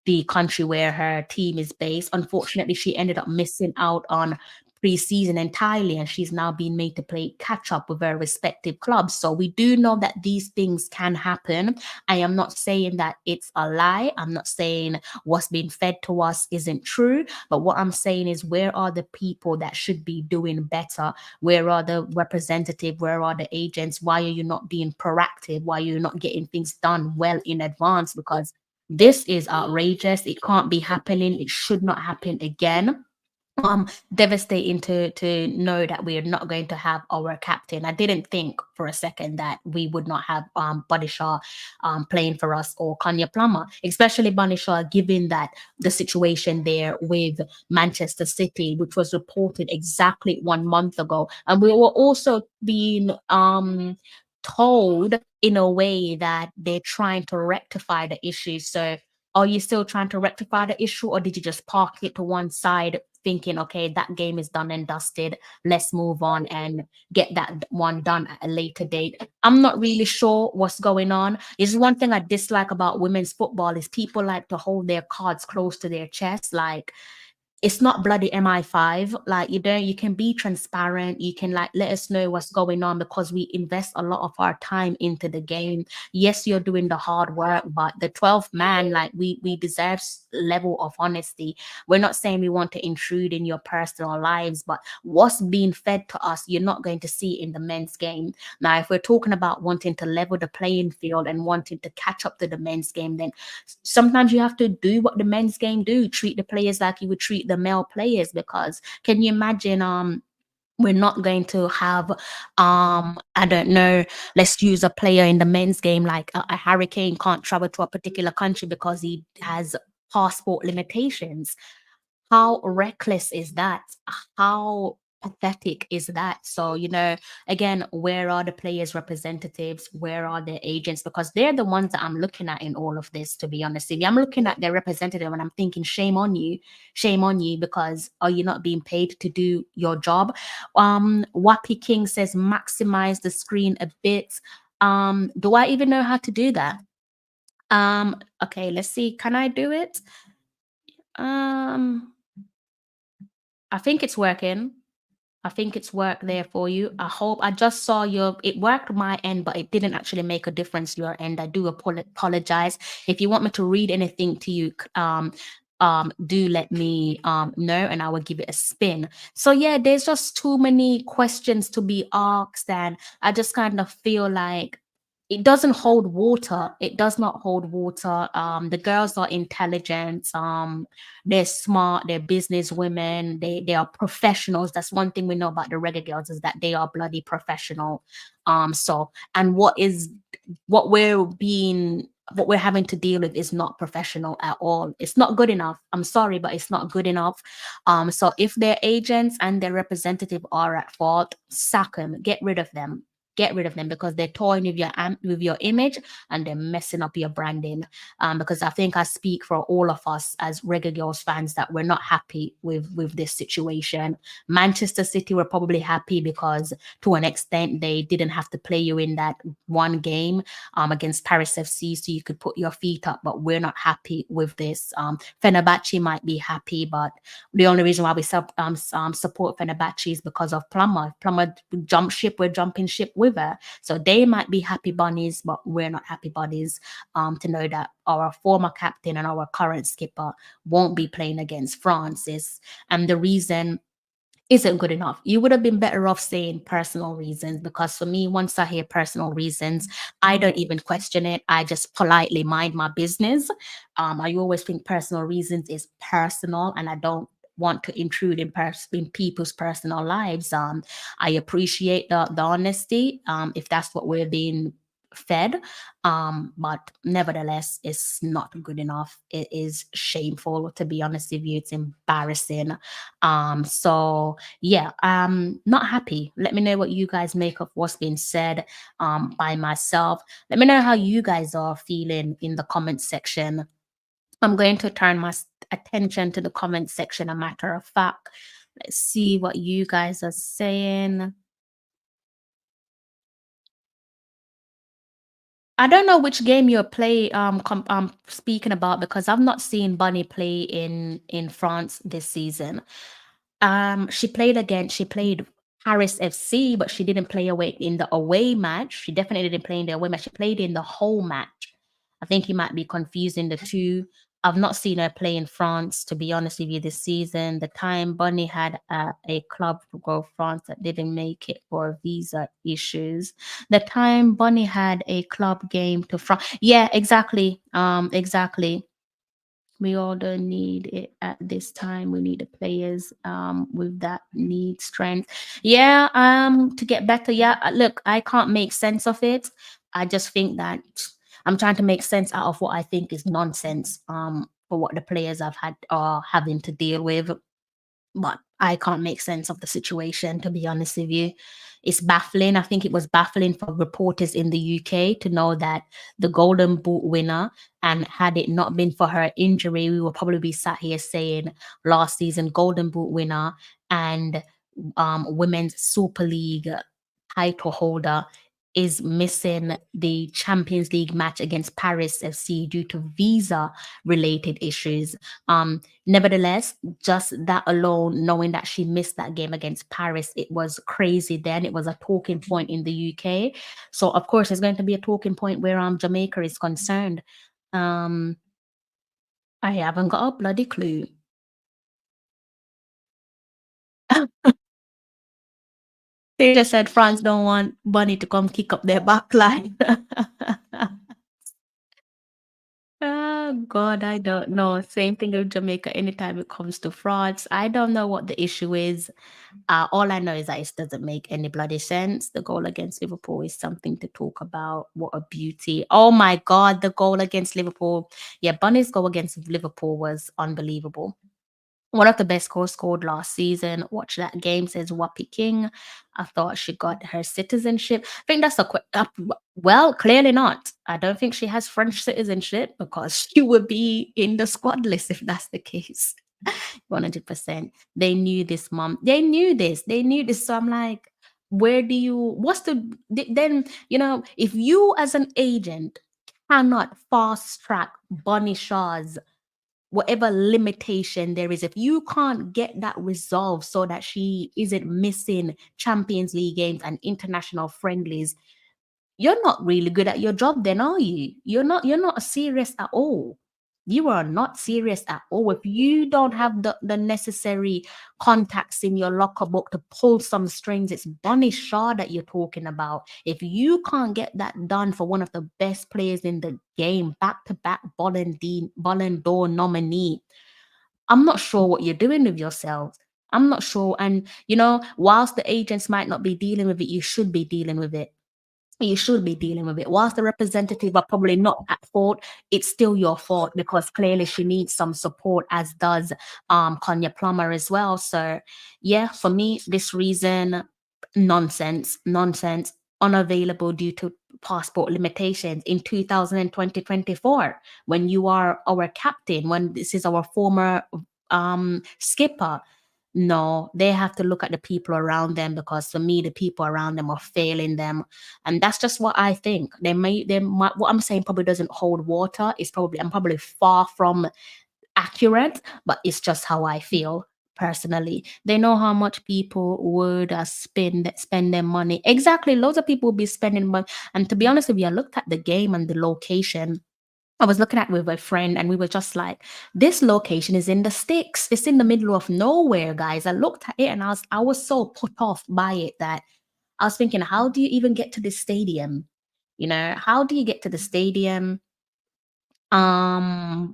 the country where her team is based. Unfortunately, she ended up missing out on pre-season entirely, and she's now being made to play catch up with her respective clubs. So we do know that these things can happen. I am not saying that it's a lie. I'm not saying what's being fed to us isn't true. But what I'm saying is, where are the people that should be doing better? Where are the representatives? Where are the agents? Why are you not being proactive? Why are you not getting things done well in advance? Because this is outrageous. It can't be happening. It should not happen again. Devastating to know that we are not going to have our captain. I didn't think for a second that we would not have Banisha playing for us, or Kanya Plummer, especially Banisha, given that the situation there with Manchester City, which was reported exactly 1 month ago. And we were also being told in a way that they're trying to rectify the issue. So are you still trying to rectify the issue, or did you just park it to one side thinking, okay, that game is done and dusted, let's move on and get that one done at a later date? I'm not really sure what's going on. It's one thing I dislike about women's football is people like to hold their cards close to their chest. Like, it's not bloody MI5. Like, you can be transparent. You can like let us know what's going on, because we invest a lot of our time into the game. Yes, you're doing the hard work, but the 12th man, like we deserve level of honesty. We're not saying we want to intrude in your personal lives, but what's being fed to us, you're not going to see in the men's game. Now, if we're talking about wanting to level the playing field and wanting to catch up to the men's game, then sometimes you have to do what the men's game do, treat the players like you would treat the male players. Because can you imagine, we're not going to have I don't know, let's use a player in the men's game like a Hurricane can't travel to a particular country because he has passport limitations. How reckless is that? How pathetic is that? So, again, where are the players' representatives? Where are their agents? Because they're the ones that I'm looking at in all of this, to be honest with you. I'm looking at their representative and I'm thinking, shame on you, because are you not being paid to do your job? Wappy King says, maximize the screen a bit. Do I even know how to do that? Okay, let's see. Can I do it? I think it's working. I think it's worked there for you. I hope. I just saw it worked my end, but it didn't actually make a difference your end. I do apologize. If you want me to read anything to you, do let me know, and I will give it a spin. So yeah, there's just too many questions to be asked, and I just kind of feel like it doesn't hold water. It does not hold water. The girls are intelligent. They're smart. They're business women. They are professionals. That's one thing we know about the reggae girls, is that they are bloody professional. And what we're having to deal with is not professional at all. It's not good enough. I'm sorry, but it's not good enough. So if their agents and their representative are at fault, sack them. Get rid of them. Get rid of them, because they're toying with your image and they're messing up your branding. Because I think I speak for all of us as Reggae Girls fans that we're not happy with this situation. Manchester City were probably happy because to an extent they didn't have to play you in that one game against Paris FC, so you could put your feet up. But we're not happy with this. Fenerbahce might be happy, but the only reason why we support Fenerbahce is because of Plummer. Plummer jumped ship, we're jumping ship with her. So they might be happy bunnies, but we're not happy bunnies to know that our former captain and our current skipper won't be playing against France. And the reason isn't good enough. You would have been better off saying personal reasons, because for me, once I hear personal reasons, I don't even question it. I just politely mind my business. I always think personal reasons is personal, and I don't want to intrude in people's personal lives. I appreciate the honesty, if that's what we're being fed, but nevertheless, it's not good enough. It is shameful, to be honest with you. It's embarrassing. So yeah, I'm not happy. Let me know what you guys make of what's been said by myself. Let me know how you guys are feeling in the comment section. I'm going to turn my attention to the comment section, a matter of fact. Let's see what you guys are saying. I don't know which game you're speaking about, because I've not seen Bunny play in France this season. She played Paris FC, but she didn't play away in the away match. She definitely didn't play in the away match. She played in the home match. I think you might be confusing the two. I've not seen her play in France, to be honest with you, this season. The time Bunny had a club to go France that didn't make it for visa issues. The time Bunny had a club game to France. Yeah, exactly. Exactly. We all don't need it at this time. We need the players with that need strength. Yeah, to get better. Yeah, look, I can't make sense of it. I just think that I'm trying to make sense out of what I think is nonsense for what the players have had are having to deal with. But I can't make sense of the situation, to be honest with you. It's baffling. I think it was baffling for reporters in the UK to know that the Golden Boot winner, and had it not been for her injury, we would probably be sat here saying last season Golden Boot winner and Women's Super League title holder is missing the Champions League match against Paris FC due to visa-related issues. Nevertheless, just that alone, knowing that she missed that game against Paris, it was crazy then. It was a talking point in the UK. So, of course, it's going to be a talking point where Jamaica is concerned. I haven't got a bloody clue. They just said France don't want Bunny to come kick up their back line. Oh God, I don't know. Same thing with Jamaica anytime it comes to France. I don't know what the issue is. All I know is that it doesn't make any bloody sense. The goal against Liverpool is something to talk about. What a beauty. Oh my God, the goal against Liverpool. Yeah, Bunny's goal against Liverpool was unbelievable. One of the best goals scored last season. Watch that game, says Wappy King. I thought she got her citizenship. I think that's well, clearly not. I don't think she has French citizenship because she would be in the squad list if that's the case. 100%. They knew this, mom. They knew this. They knew this. So I'm like, then, if you as an agent cannot fast track Bunny Shaw's whatever limitation there is, if you can't get that resolved so that she isn't missing Champions League games and international friendlies, you're not really good at your job then, are you? You're not serious at all. You are not serious at all. If you don't have the necessary contacts in your locker book to pull some strings, it's Bunny Shaw that you're talking about. If you can't get that done for one of the best players in the game, back-to-back Ballon d'Or nominee, I'm not sure what you're doing with yourselves. I'm not sure. And, whilst the agents might not be dealing with it, you should be dealing with it. You should be dealing with it. Whilst the representative are probably not at fault, it's still your fault because clearly she needs some support, as does Konya Plummer as well. So yeah, for me, this reason, nonsense, unavailable due to passport limitations in 2024, when you are our captain, when this is our former skipper. No, they have to look at the people around them, because for me, the people around them are failing them. And that's just what I think. They might, what I'm saying probably doesn't hold water. I'm probably far from accurate, but it's just how I feel personally. They know how much people would spend their money. Exactly. Loads of people will be spending money. And to be honest with you, I looked at the game and the location. I was looking at it with a friend and we were just like, this location is in the sticks. It's in the middle of nowhere, guys. I looked at it and I was so put off by it that I was thinking, how do you even get to this stadium? How do you get to the stadium? I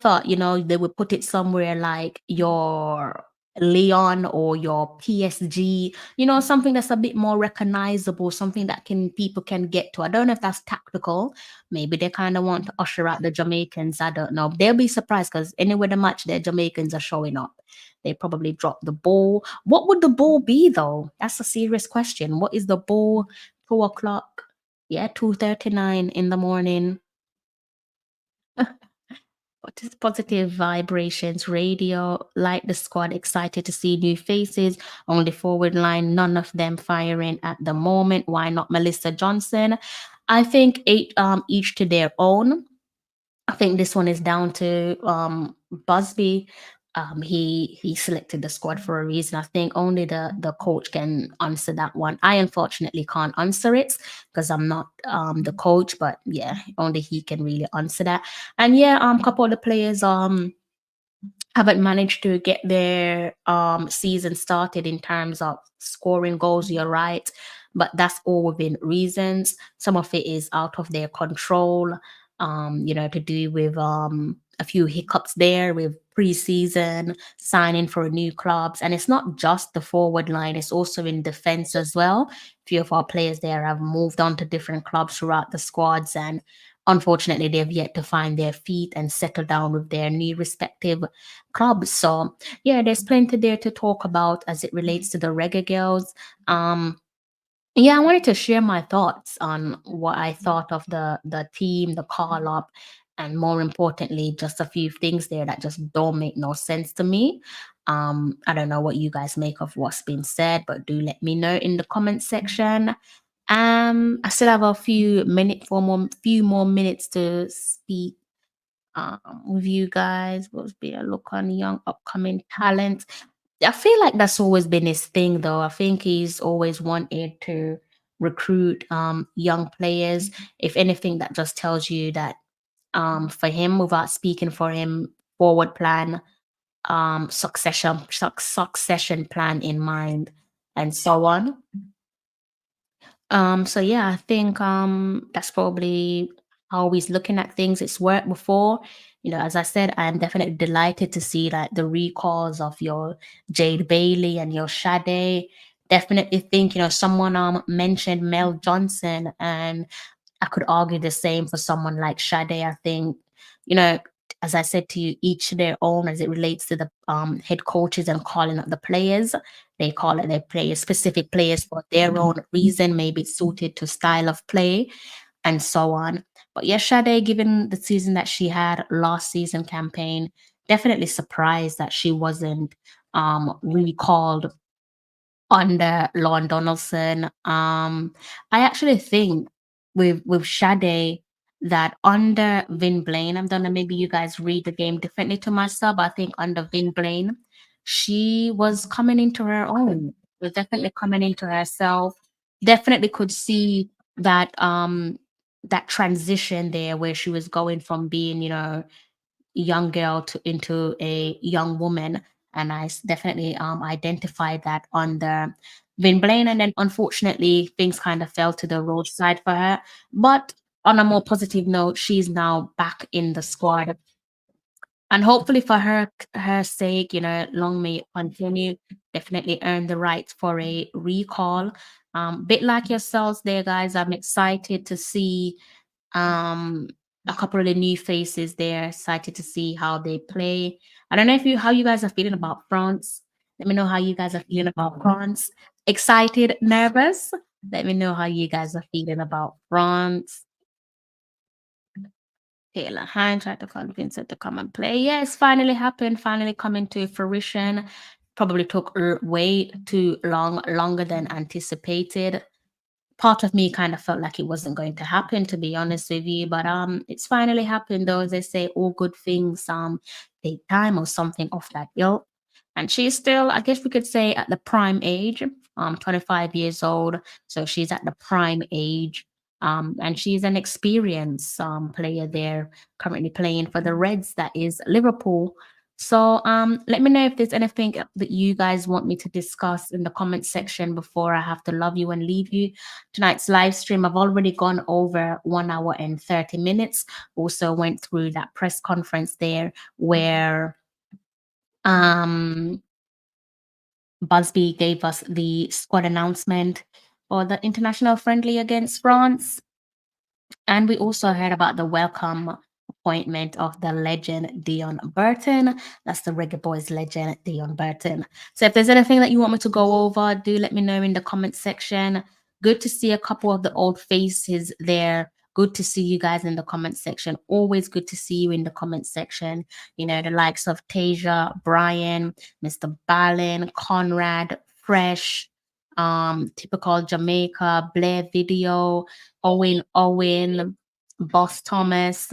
thought, they would put it somewhere like your Leon or your PSG, something that's a bit more recognizable, something that people can get to. I don't know if that's tactical. Maybe they kind of want to usher out the Jamaicans. I don't know. They'll be surprised because anywhere the match, their Jamaicans are showing up. They probably drop the ball. What would the ball be though? That's a serious question. What is the ball? 2:00. Yeah, 2:39 in the morning. Positive vibrations radio, like the squad, excited to see new faces on the forward line, none of them firing at the moment. Why not Melissa Johnson? I think each to their own. I think this one is down to Busby. He selected the squad for a reason. I think only the coach can answer that one. I unfortunately can't answer it because I'm not the coach, but yeah, only he can really answer that. And yeah, a couple of the players haven't managed to get their season started in terms of scoring goals. You're right, but that's all within reasons. Some of it is out of their control, to do with a few hiccups there with preseason, signing for new clubs. And it's not just the forward line, it's also in defense as well. A few of our players there have moved on to different clubs throughout the squads, and unfortunately, they've yet to find their feet and settle down with their new respective clubs. So, yeah, there's plenty there to talk about as it relates to the Reggae Girls. Yeah, I wanted to share my thoughts on what I thought of the team, the call up, and more importantly, just a few things there that just don't make no sense to me. I don't know what you guys make of what's been said, but do let me know in the comment section. I still have a few more minutes to speak with you guys. What's be a look on young upcoming talent? I feel like that's always been his thing, though. I think he's always wanted to recruit young players. If anything, that just tells you that for him, without speaking for him, forward plan, succession plan in mind, and so on. So yeah, I think that's probably how he's looking at things. It's worked before. You know, as I said, I am definitely delighted to see like the recalls of your Jade Bailey and your Sade. Definitely think, you know, someone mentioned Mel Johnson, and I could argue the same for someone like Sade. I think, you know, as I said to you, each their own as it relates to the head coaches and calling up the players. They call it their players, specific players for their own reason, maybe suited to style of play and so on. But yeah, Sade, given the season that she had last season campaign, definitely surprised that she wasn't recalled under Lon Donaldson. I actually think with Sade that under Vin Blaine, I don't know, maybe you guys read the game differently to myself, but I think under Vin Blaine, she was coming into her own. Was definitely coming into herself. Definitely could see that that transition there where she was going from being, you know, young girl to into a young woman, and definitely identified that on the Vin Blaine, and then unfortunately things kind of fell to the roadside for her. But on a more positive note, she's now back in the squad, and hopefully for her sake, you know, long may it continue. Definitely earn the right for a recall. Bit like yourselves there, guys. I'm excited to see um a couple of the new faces there. Excited to see how they play. I don't know if you how you guys are feeling about France. Let me know how you guys are feeling about France. Excited, nervous? Let me know how you guys are feeling about France. Taylor Hine tried to convince her to come and play. Yeah, it's finally happened, finally coming to fruition. Probably took way too long, longer than anticipated. Part of me kind of felt like it wasn't going to happen, to be honest with you, but it's finally happened, though. As they say, all good things take time, or something of that ilk. And she's still, I guess we could say, at the prime age, 25 years old, so she's at the prime age. And she's an experienced player there, currently playing for the Reds, that is Liverpool. So let me know if there's anything that you guys want me to discuss in the comment section before I have to love you and leave you. Tonight's live stream, I've already gone over 1 hour and 30 minutes. Also went through that press conference there where Busby gave us the squad announcement for the international friendly against France. And we also heard about the welcome appointment of the legend Deon Burton. That's the Reggae Boys legend, Deon Burton. So if there's anything that you want me to go over, do let me know in the comment section. Good to see a couple of the old faces there. Good to see you guys in the comment section. Always good to see you in the comment section. You know, the likes of Tasia, Brian, Mr. Balin, Conrad, Fresh, typical Jamaica, Blair Video, Owen, Boss Thomas,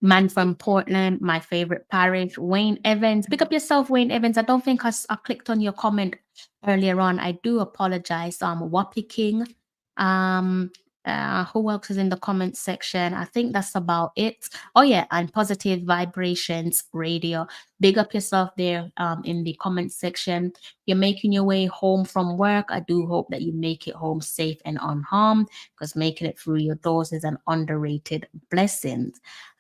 man from Portland, my favorite parish, Wayne Evans. Pick up yourself, Wayne Evans. I don't think I clicked on your comment earlier on. I do apologize. Whoppy King. Who else is in the comment section? I think that's about it. Oh yeah, and Positive Vibrations Radio. Big up yourself there in the comment section. You're making your way home from work. I do hope that you make it home safe and unharmed, because making it through your doors is an underrated blessing.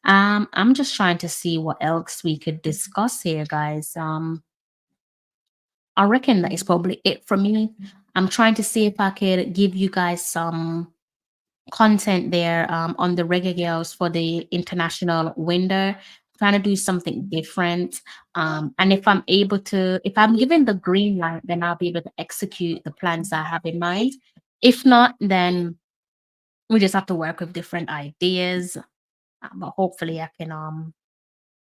I'm just trying to see what else we could discuss here, guys. I reckon that is probably it for me. I'm trying to see if I could give you guys some content there on the Reggae Girls for the international window. Trying to do something different. And if I'm able to, if I'm given the green light, then I'll be able to execute the plans I have in mind. If not, then we just have to work with different ideas. But hopefully I can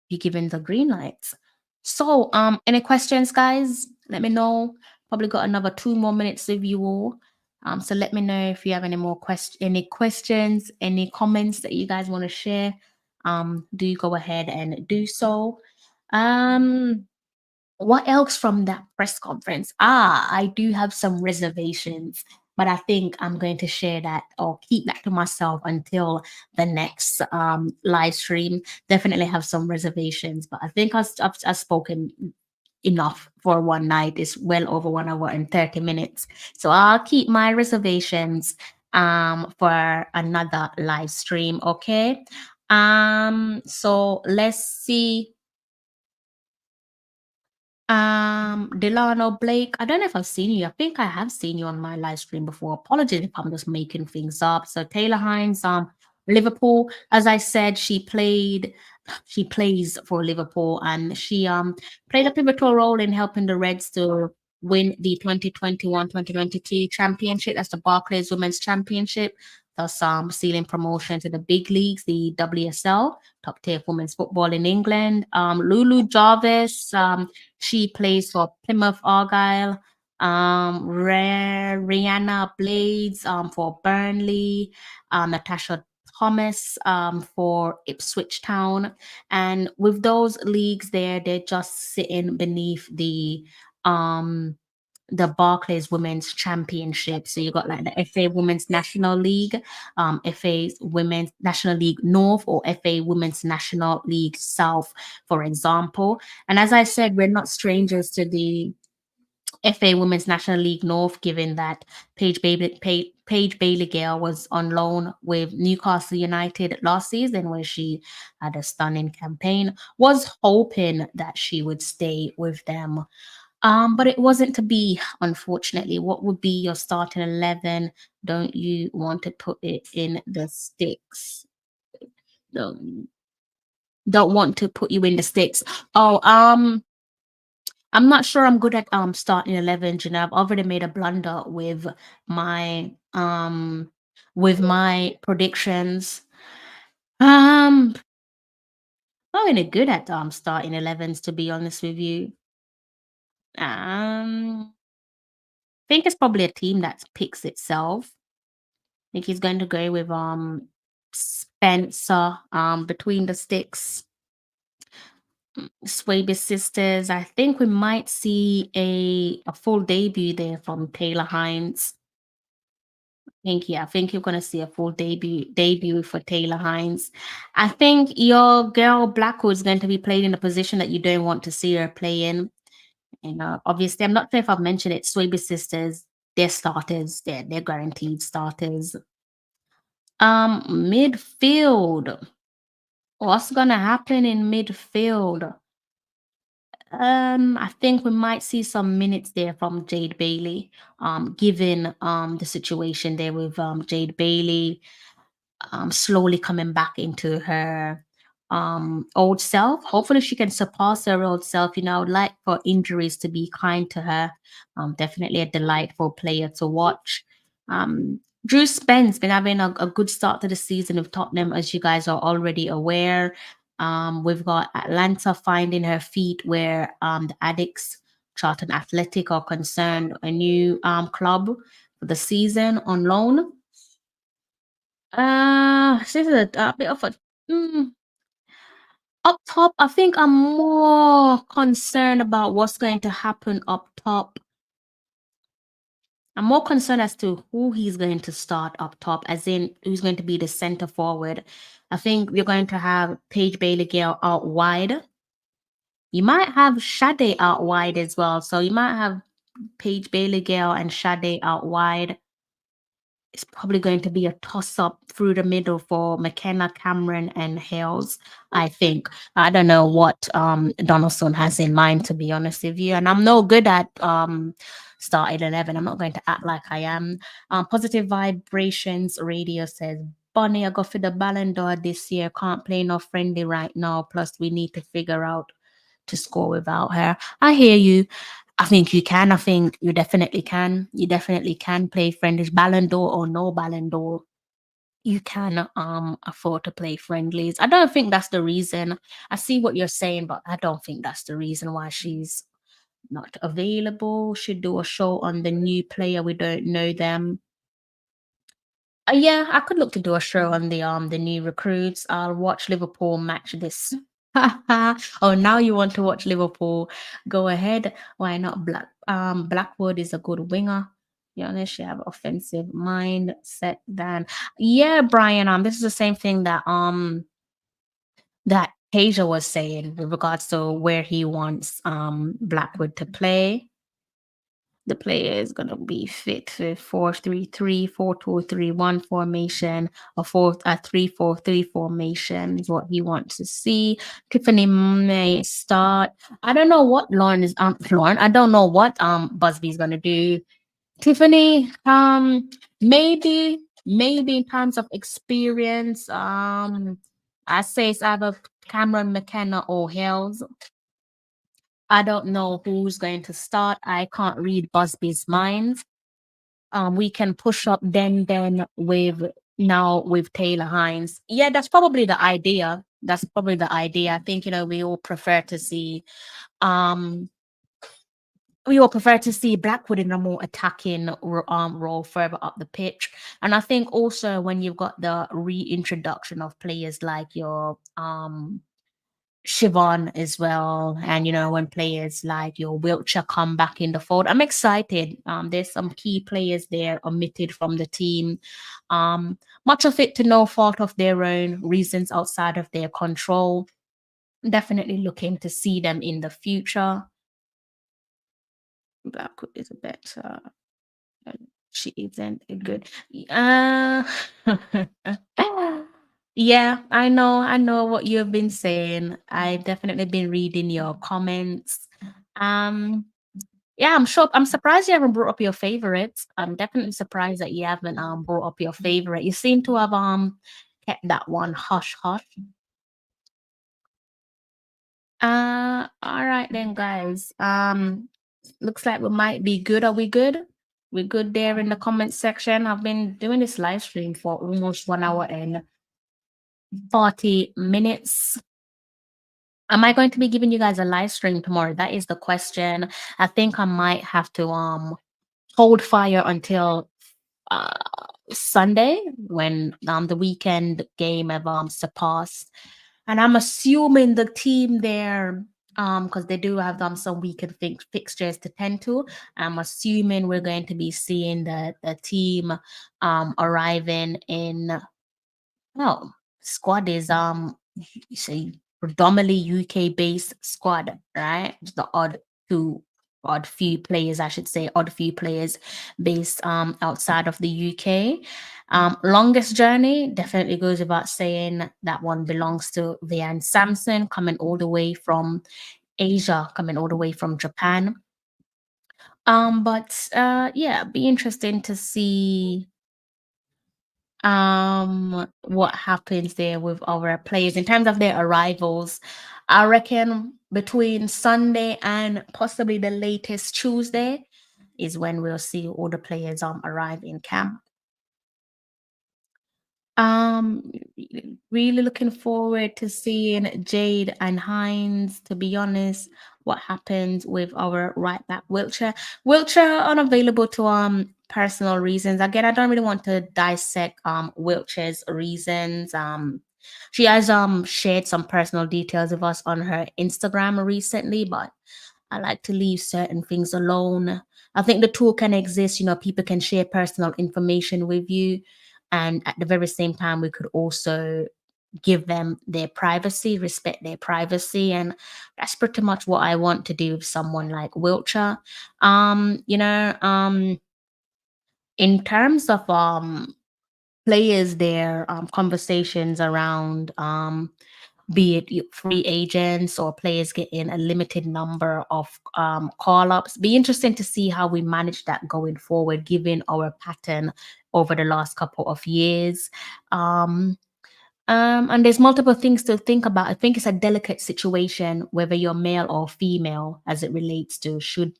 be given the green lights. So any questions, guys? Let me know. Probably got another 2 more minutes with you all. So let me know if you have any more any questions, any comments that you guys want to share. Do go ahead and do so. What else from that press conference? I do have some reservations, but I think I'm going to share that or keep that to myself until the next live stream. Definitely have some reservations, but I think I've spoken enough for one night. It's well over 1 hour and 30 minutes. So I'll keep my reservations for another live stream. Okay. So let's see. Delano Blake, I don't know if I've seen you. I think I have seen you on my live stream before. Apologies if I'm just making things up. So Taylor Hines, Liverpool, as I said, she plays for Liverpool, and she played a pivotal role in helping the Reds to win the 2021-2022 championship. That's the Barclays Women's Championship. Thus sealing promotion to the big leagues, the WSL, top tier women's football in England. Lulu Jarvis, she plays for Plymouth Argyle. Rihanna Blades for Burnley. Natasha Thomas for Ipswich Town. And with those leagues there, they're just sitting beneath the Barclays Women's Championship. So you got like the FA Women's National League, FA Women's National League North, or FA Women's National League South, for example. And as I said, we're not strangers to the FA Women's National League North, given that Paige Bailey Gale was on loan with Newcastle United last season, where she had a stunning campaign. Was hoping that she would stay with them. But it wasn't to be, unfortunately. What would be your starting 11? Don't you want to put it in the sticks? Don't want to put you in the sticks. Oh, I'm not sure I'm good at starting 11. You know, I've already made a blunder with my predictions. Not really good at starting 11s, to be honest with you. I think it's probably a team that picks itself. I think he's going to go with Spencer between the sticks. Swaby Sisters. I think we might see a full debut there from Taylor Hines. I think you're gonna see a full debut for Taylor Hines. I think your girl Blackwood is going to be played in a position that you don't want to see her play in. You know, obviously, I'm not sure if I've mentioned it. Swaby Sisters, they're starters. They're guaranteed starters. Midfield. What's gonna happen in midfield? I think we might see some minutes there from Jade Bailey. Given the situation there with Jade Bailey slowly coming back into her old self. Hopefully she can surpass her old self. You know, I would like for injuries to be kind to her. Definitely a delightful player to watch. Drew Spence been having a good start to the season with Tottenham, as you guys are already aware. We've got Atlanta finding her feet where the Addicts, Charlton Athletic are concerned. A new club for the season on loan. This is a bit of a up top. I think I'm more concerned about what's going to happen up top. I'm more concerned as to who he's going to start up top, as in who's going to be the center forward. I think we're going to have Paige Bailey Gale out wide. You might have Sade out wide as well. So you might have Paige Bailey Gale and Sade out wide. It's probably going to be a toss-up through the middle for McKenna, Cameron, and Hales, I think. I don't know what Donaldson has in mind, to be honest with you. And I'm no good at starting 11. I'm not going to act like I am. Positive Vibrations Radio says, Bonnie, I go for the Ballon d'Or this year. Can't play no friendly right now. Plus, we need to figure out to score without her. I hear you. I think you can. I think you definitely can. You definitely can play friendlies, Ballon d'Or or no Ballon d'Or. You can afford to play friendlies. I don't think that's the reason. I see what you're saying, but I don't think that's the reason why she's not available. Should do a show on the new player. We don't know them. Yeah, I could look to do a show on the new recruits. I'll watch Liverpool match this. Oh, now you want to watch Liverpool? Go ahead. Why not? Blackwood is a good winger. Be honest, you have offensive mindset. Then, yeah, Brian. This is the same thing that Tasia was saying with regards to where he wants Blackwood to play. The player is gonna be fit for 4-3-3, 4-2-3-1 formation, a 3-4-3 formation is what he wants to see. Tiffany may start. I don't know what Lauren. I don't know what Busby's gonna do. Tiffany, maybe in terms of experience, I say it's either Cameron McKenna or Hales. I don't know who's going to start. I can't read Busby's mind. We can push up then with Taylor Hines. Yeah, that's probably the idea. I think, we all prefer to see Blackwood in a more attacking role further up the pitch. And I think also when you've got the reintroduction of players like your Siobhan as well, and when players like your Wiltshire come back in the fold, I'm excited. There's some key players there omitted from the team. Much of it to no fault of their own, reasons outside of their control. Definitely looking to see them in the future. Blackwood is better. She isn't good. Yeah, I know what you've been saying. I've definitely been reading your comments. Yeah, I'm surprised you haven't brought up your favorites. I'm definitely surprised that you haven't brought up your favorite. You seem to have kept that one hush hush. All right then, guys. Looks like we might be good. Are we good? We're good there in the comment section. I've been doing this live stream for almost 1 hour and 40 minutes. Am I going to be giving you guys a live stream tomorrow? That is the question. I think I might have to hold fire until Sunday when the weekend game have surpassed. And I'm assuming the team there, because they do have some weekend fixtures to tend to. I'm assuming we're going to be seeing the team arriving in squad is say predominantly UK based squad, right? Just the odd few players based outside of the UK. Longest journey definitely goes without saying. That one belongs to Vian Samson, coming all the way from Asia, coming all the way from Japan. But yeah, be interesting to see what happens there with our players in terms of their arrivals. I reckon between Sunday and possibly the latest Tuesday is when we'll see all the players arrive in camp. Really looking forward to seeing Jade and Hines, to be honest. What happens with our right back Wiltshire unavailable to personal reasons. Again, I don't really want to dissect Wiltshire's reasons. She has shared some personal details with us on her Instagram recently, but I like to leave certain things alone. I think the tool can exist, people can share personal information with you, and at the very same time we could also give them their privacy, respect their privacy. And that's pretty much what I want to do with someone like Wiltshire. In terms of players there, conversations around be it free agents or players getting a limited number of call-ups. Be interesting to see how we manage that going forward, given our pattern over the last couple of years. And there's multiple things to think about. I think it's a delicate situation, whether you're male or female, as it relates to should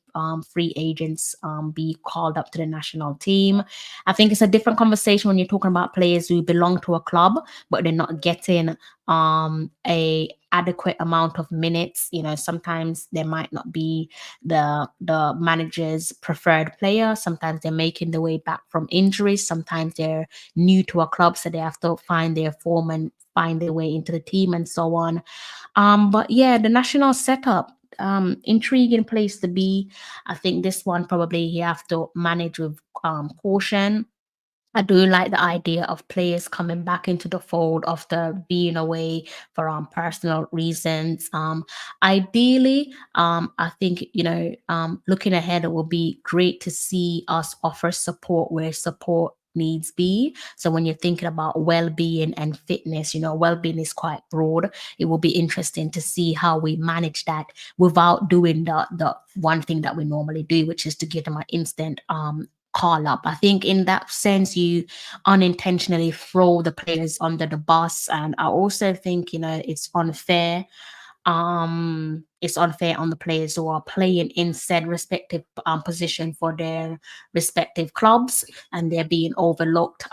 free agents be called up to the national team. I think it's a different conversation when you're talking about players who belong to a club, but they're not getting a adequate amount of minutes. You know, sometimes they might not be the manager's preferred player. Sometimes they're making their way back from injuries. Sometimes they're new to a club, so they have to find their form and find their way into the team and so on. But yeah, the national setup, intriguing place to be. I think this one probably you have to manage with caution. I do like the idea of players coming back into the fold after being away for personal reasons. Ideally, I think, you know, looking ahead, it will be great to see us offer support where support needs be. So when you're thinking about well-being and fitness, you know, well-being is quite broad. It will be interesting to see how we manage that without doing the one thing that we normally do, which is to give them an instant call up. I think in that sense, you unintentionally throw the players under the bus. And I also think, you know, it's unfair. It's unfair on the players who are playing in said respective position for their respective clubs, and they're being overlooked.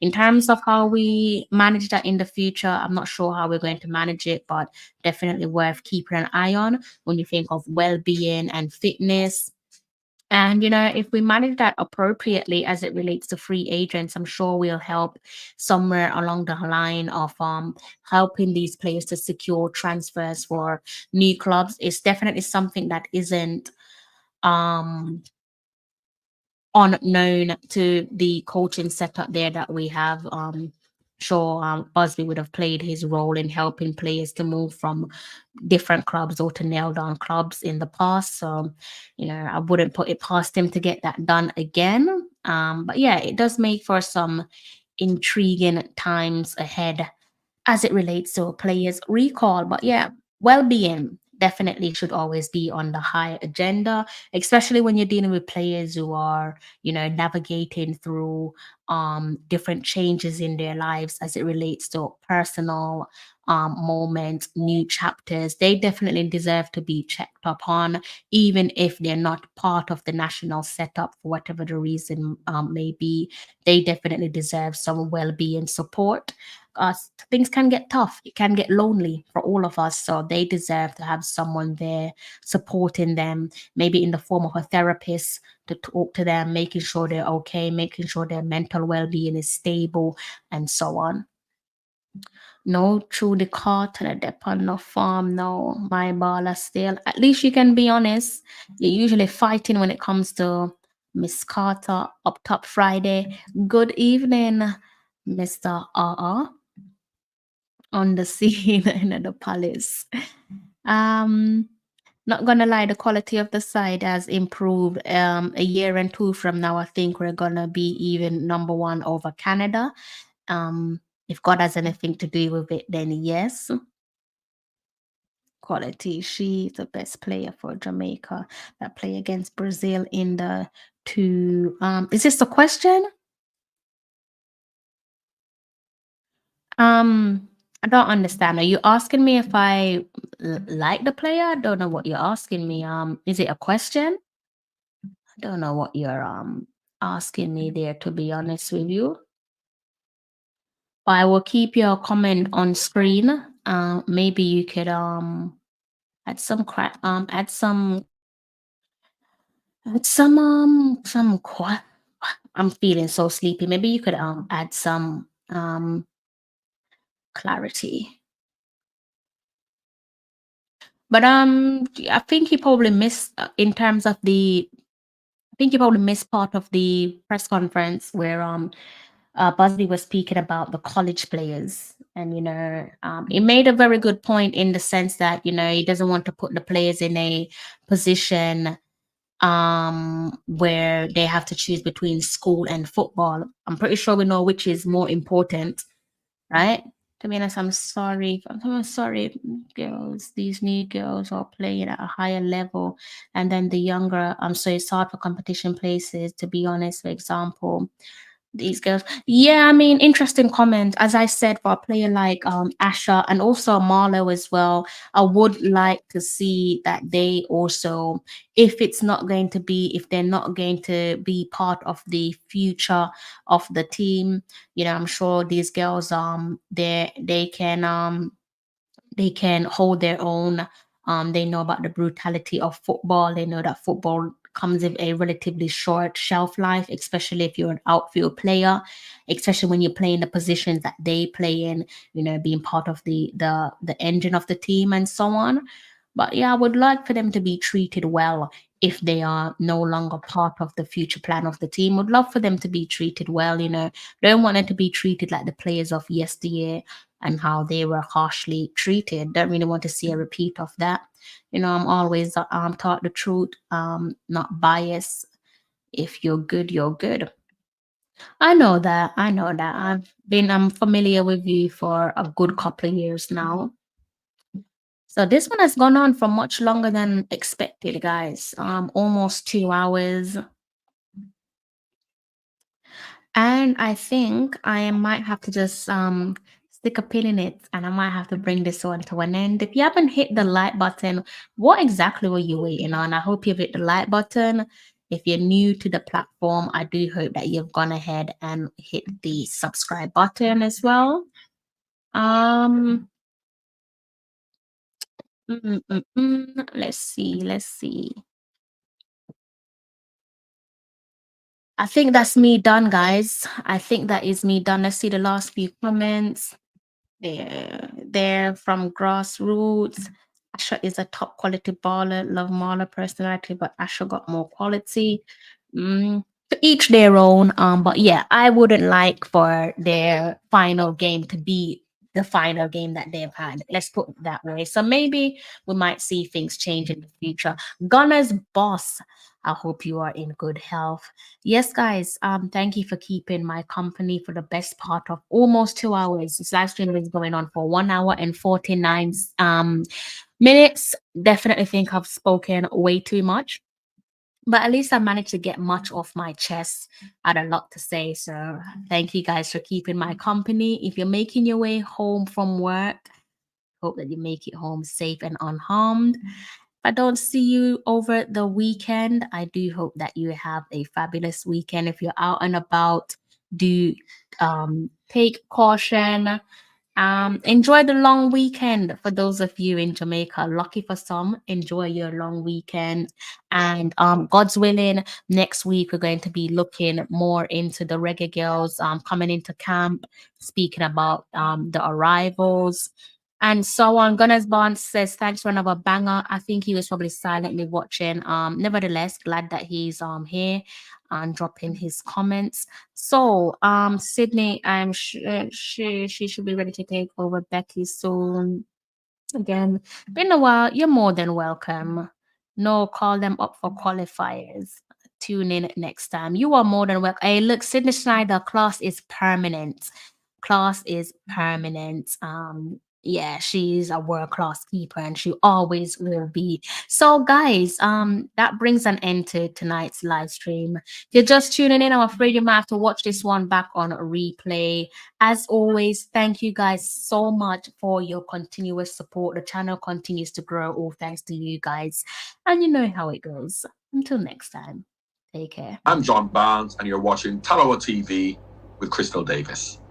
In terms of how we manage that in the future, I'm not sure how we're going to manage it, but definitely worth keeping an eye on when you think of well-being and fitness. And, you know, if we manage that appropriately as it relates to free agents, I'm sure we'll help somewhere along the line of helping these players to secure transfers for new clubs. It's definitely something that isn't um unknown to the coaching setup there that we have. Sure, Busby would have played his role in helping players to move from different clubs or to nail down clubs in the past. So, you know, I wouldn't put it past him to get that done again. But yeah, it does make for some intriguing times ahead as it relates to a player's recall. But yeah, well-being definitely should always be on the high agenda, especially when you're dealing with players who are, you know, navigating through different changes in their lives as it relates to personal moments, new chapters. They definitely deserve to be checked up on, even if they're not part of the national setup for whatever the reason may be. They definitely deserve some well-being support. Things can get tough. It can get lonely for all of us. So they deserve to have someone there supporting them, maybe in the form of a therapist to talk to them, making sure they're okay, making sure their mental well-being is stable, and so on. No, through the cotton at the on no farm, no, my baller still. At least you can be honest. You're usually fighting when it comes to Miss Carter up top Friday. Good evening, Mr. R on the scene in the palace. Not gonna lie, the quality of the side has improved. A year and two from now, I think we're gonna be even number one over Canada. If God has anything to do with it, then yes. Quality. She's the best player for Jamaica that play against Brazil in the two. Is this a question? I don't understand. Are you asking me if I like the player? I don't know what you're asking me. Is it a question? I don't know what you're asking me there, to be honest with you. I will keep your comment on screen. Maybe you could add some I'm feeling so sleepy. Maybe you could add some clarity. But I think you probably missed in terms of the. I think you probably missed part of the press conference where Busby was speaking about the college players, and he made a very good point in the sense that he doesn't want to put the players in a position where they have to choose between school and football. I'm pretty sure we know which is more important, right? To be honest, I'm sorry, girls. These new girls are playing at a higher level, and then the younger. So it's hard for competition places. To be honest, for example, These girls. Yeah, I mean, interesting comment. As I said, for a player like Asher and also Marlo as well, I would like to see that they also, if they're not going to be part of the future of the team, I'm sure these girls they can hold their own. They know about the brutality of football. They know that football comes with a relatively short shelf life, especially if you're an outfield player, especially when you're playing the positions that they play in, being part of the engine of the team and so on. But yeah, I would like for them to be treated well if they are no longer part of the future plan of the team. Would love for them to be treated well, Don't want them to be treated like the players of yesteryear and how they were harshly treated. Don't really want to see a repeat of that. I'm always taught the truth, not bias. If you're good, you're good. I know that. I know that. I'm familiar with you for a good couple of years now. So this one has gone on for much longer than expected, guys. Almost 2 hours. And I think I might have to just stick a pin in it, and I might have to bring this one to an end. If you haven't hit the like button, what exactly were you waiting on? I hope you've hit the like button. If you're new to the platform, I do hope that you've gone ahead and hit the subscribe button as well. Let's see. I think that's me done, guys. I think that is me done. Let's see the last few comments. They're from Grassroots. Asha is a top quality baller. Love Marla personality, but Asha got more quality. To each their own. But yeah, I wouldn't like for their final game to be the final game that they've had. Let's put it that way. So maybe we might see things change in the future. Gunner's boss. I hope you are in good health. Yes, guys. Thank you for keeping my company for the best part of almost 2 hours. This live stream is going on for 1 hour and 49 minutes. Definitely think I've spoken way too much. But at least I managed to get much off my chest. I had a lot to say. So thank you guys for keeping my company. If you're making your way home from work, hope that you make it home safe and unharmed. If I don't see you over the weekend, I do hope that you have a fabulous weekend. If you're out and about, do take caution. Enjoy the long weekend for those of you in Jamaica. Lucky for some, enjoy your long weekend. And God's willing, next week we're going to be looking more into the reggae girls coming into camp, speaking about the arrivals and so on. Gunners Bond says thanks for another banger. I think he was probably silently watching. Nevertheless, glad that he's here and dropping his comments. So Sydney, I'm sure she should be ready to take over Becky soon. Again, been a while. You're more than welcome. No, call them up for qualifiers. Tune in next time. You are more than welcome. Hey, look, Sydney Schneider, class is permanent. Class is permanent. Yeah, she's a world-class keeper and she always will be. So guys, that brings an end to tonight's live stream. If you're just tuning in, I'm afraid you might have to watch this one back on replay. As always, thank you guys so much for your continuous support. The channel continues to grow, all thanks to you guys. And you know how it goes. Until next time, take care. I'm John Barnes and you're watching Talawa TV with Crystal Davis.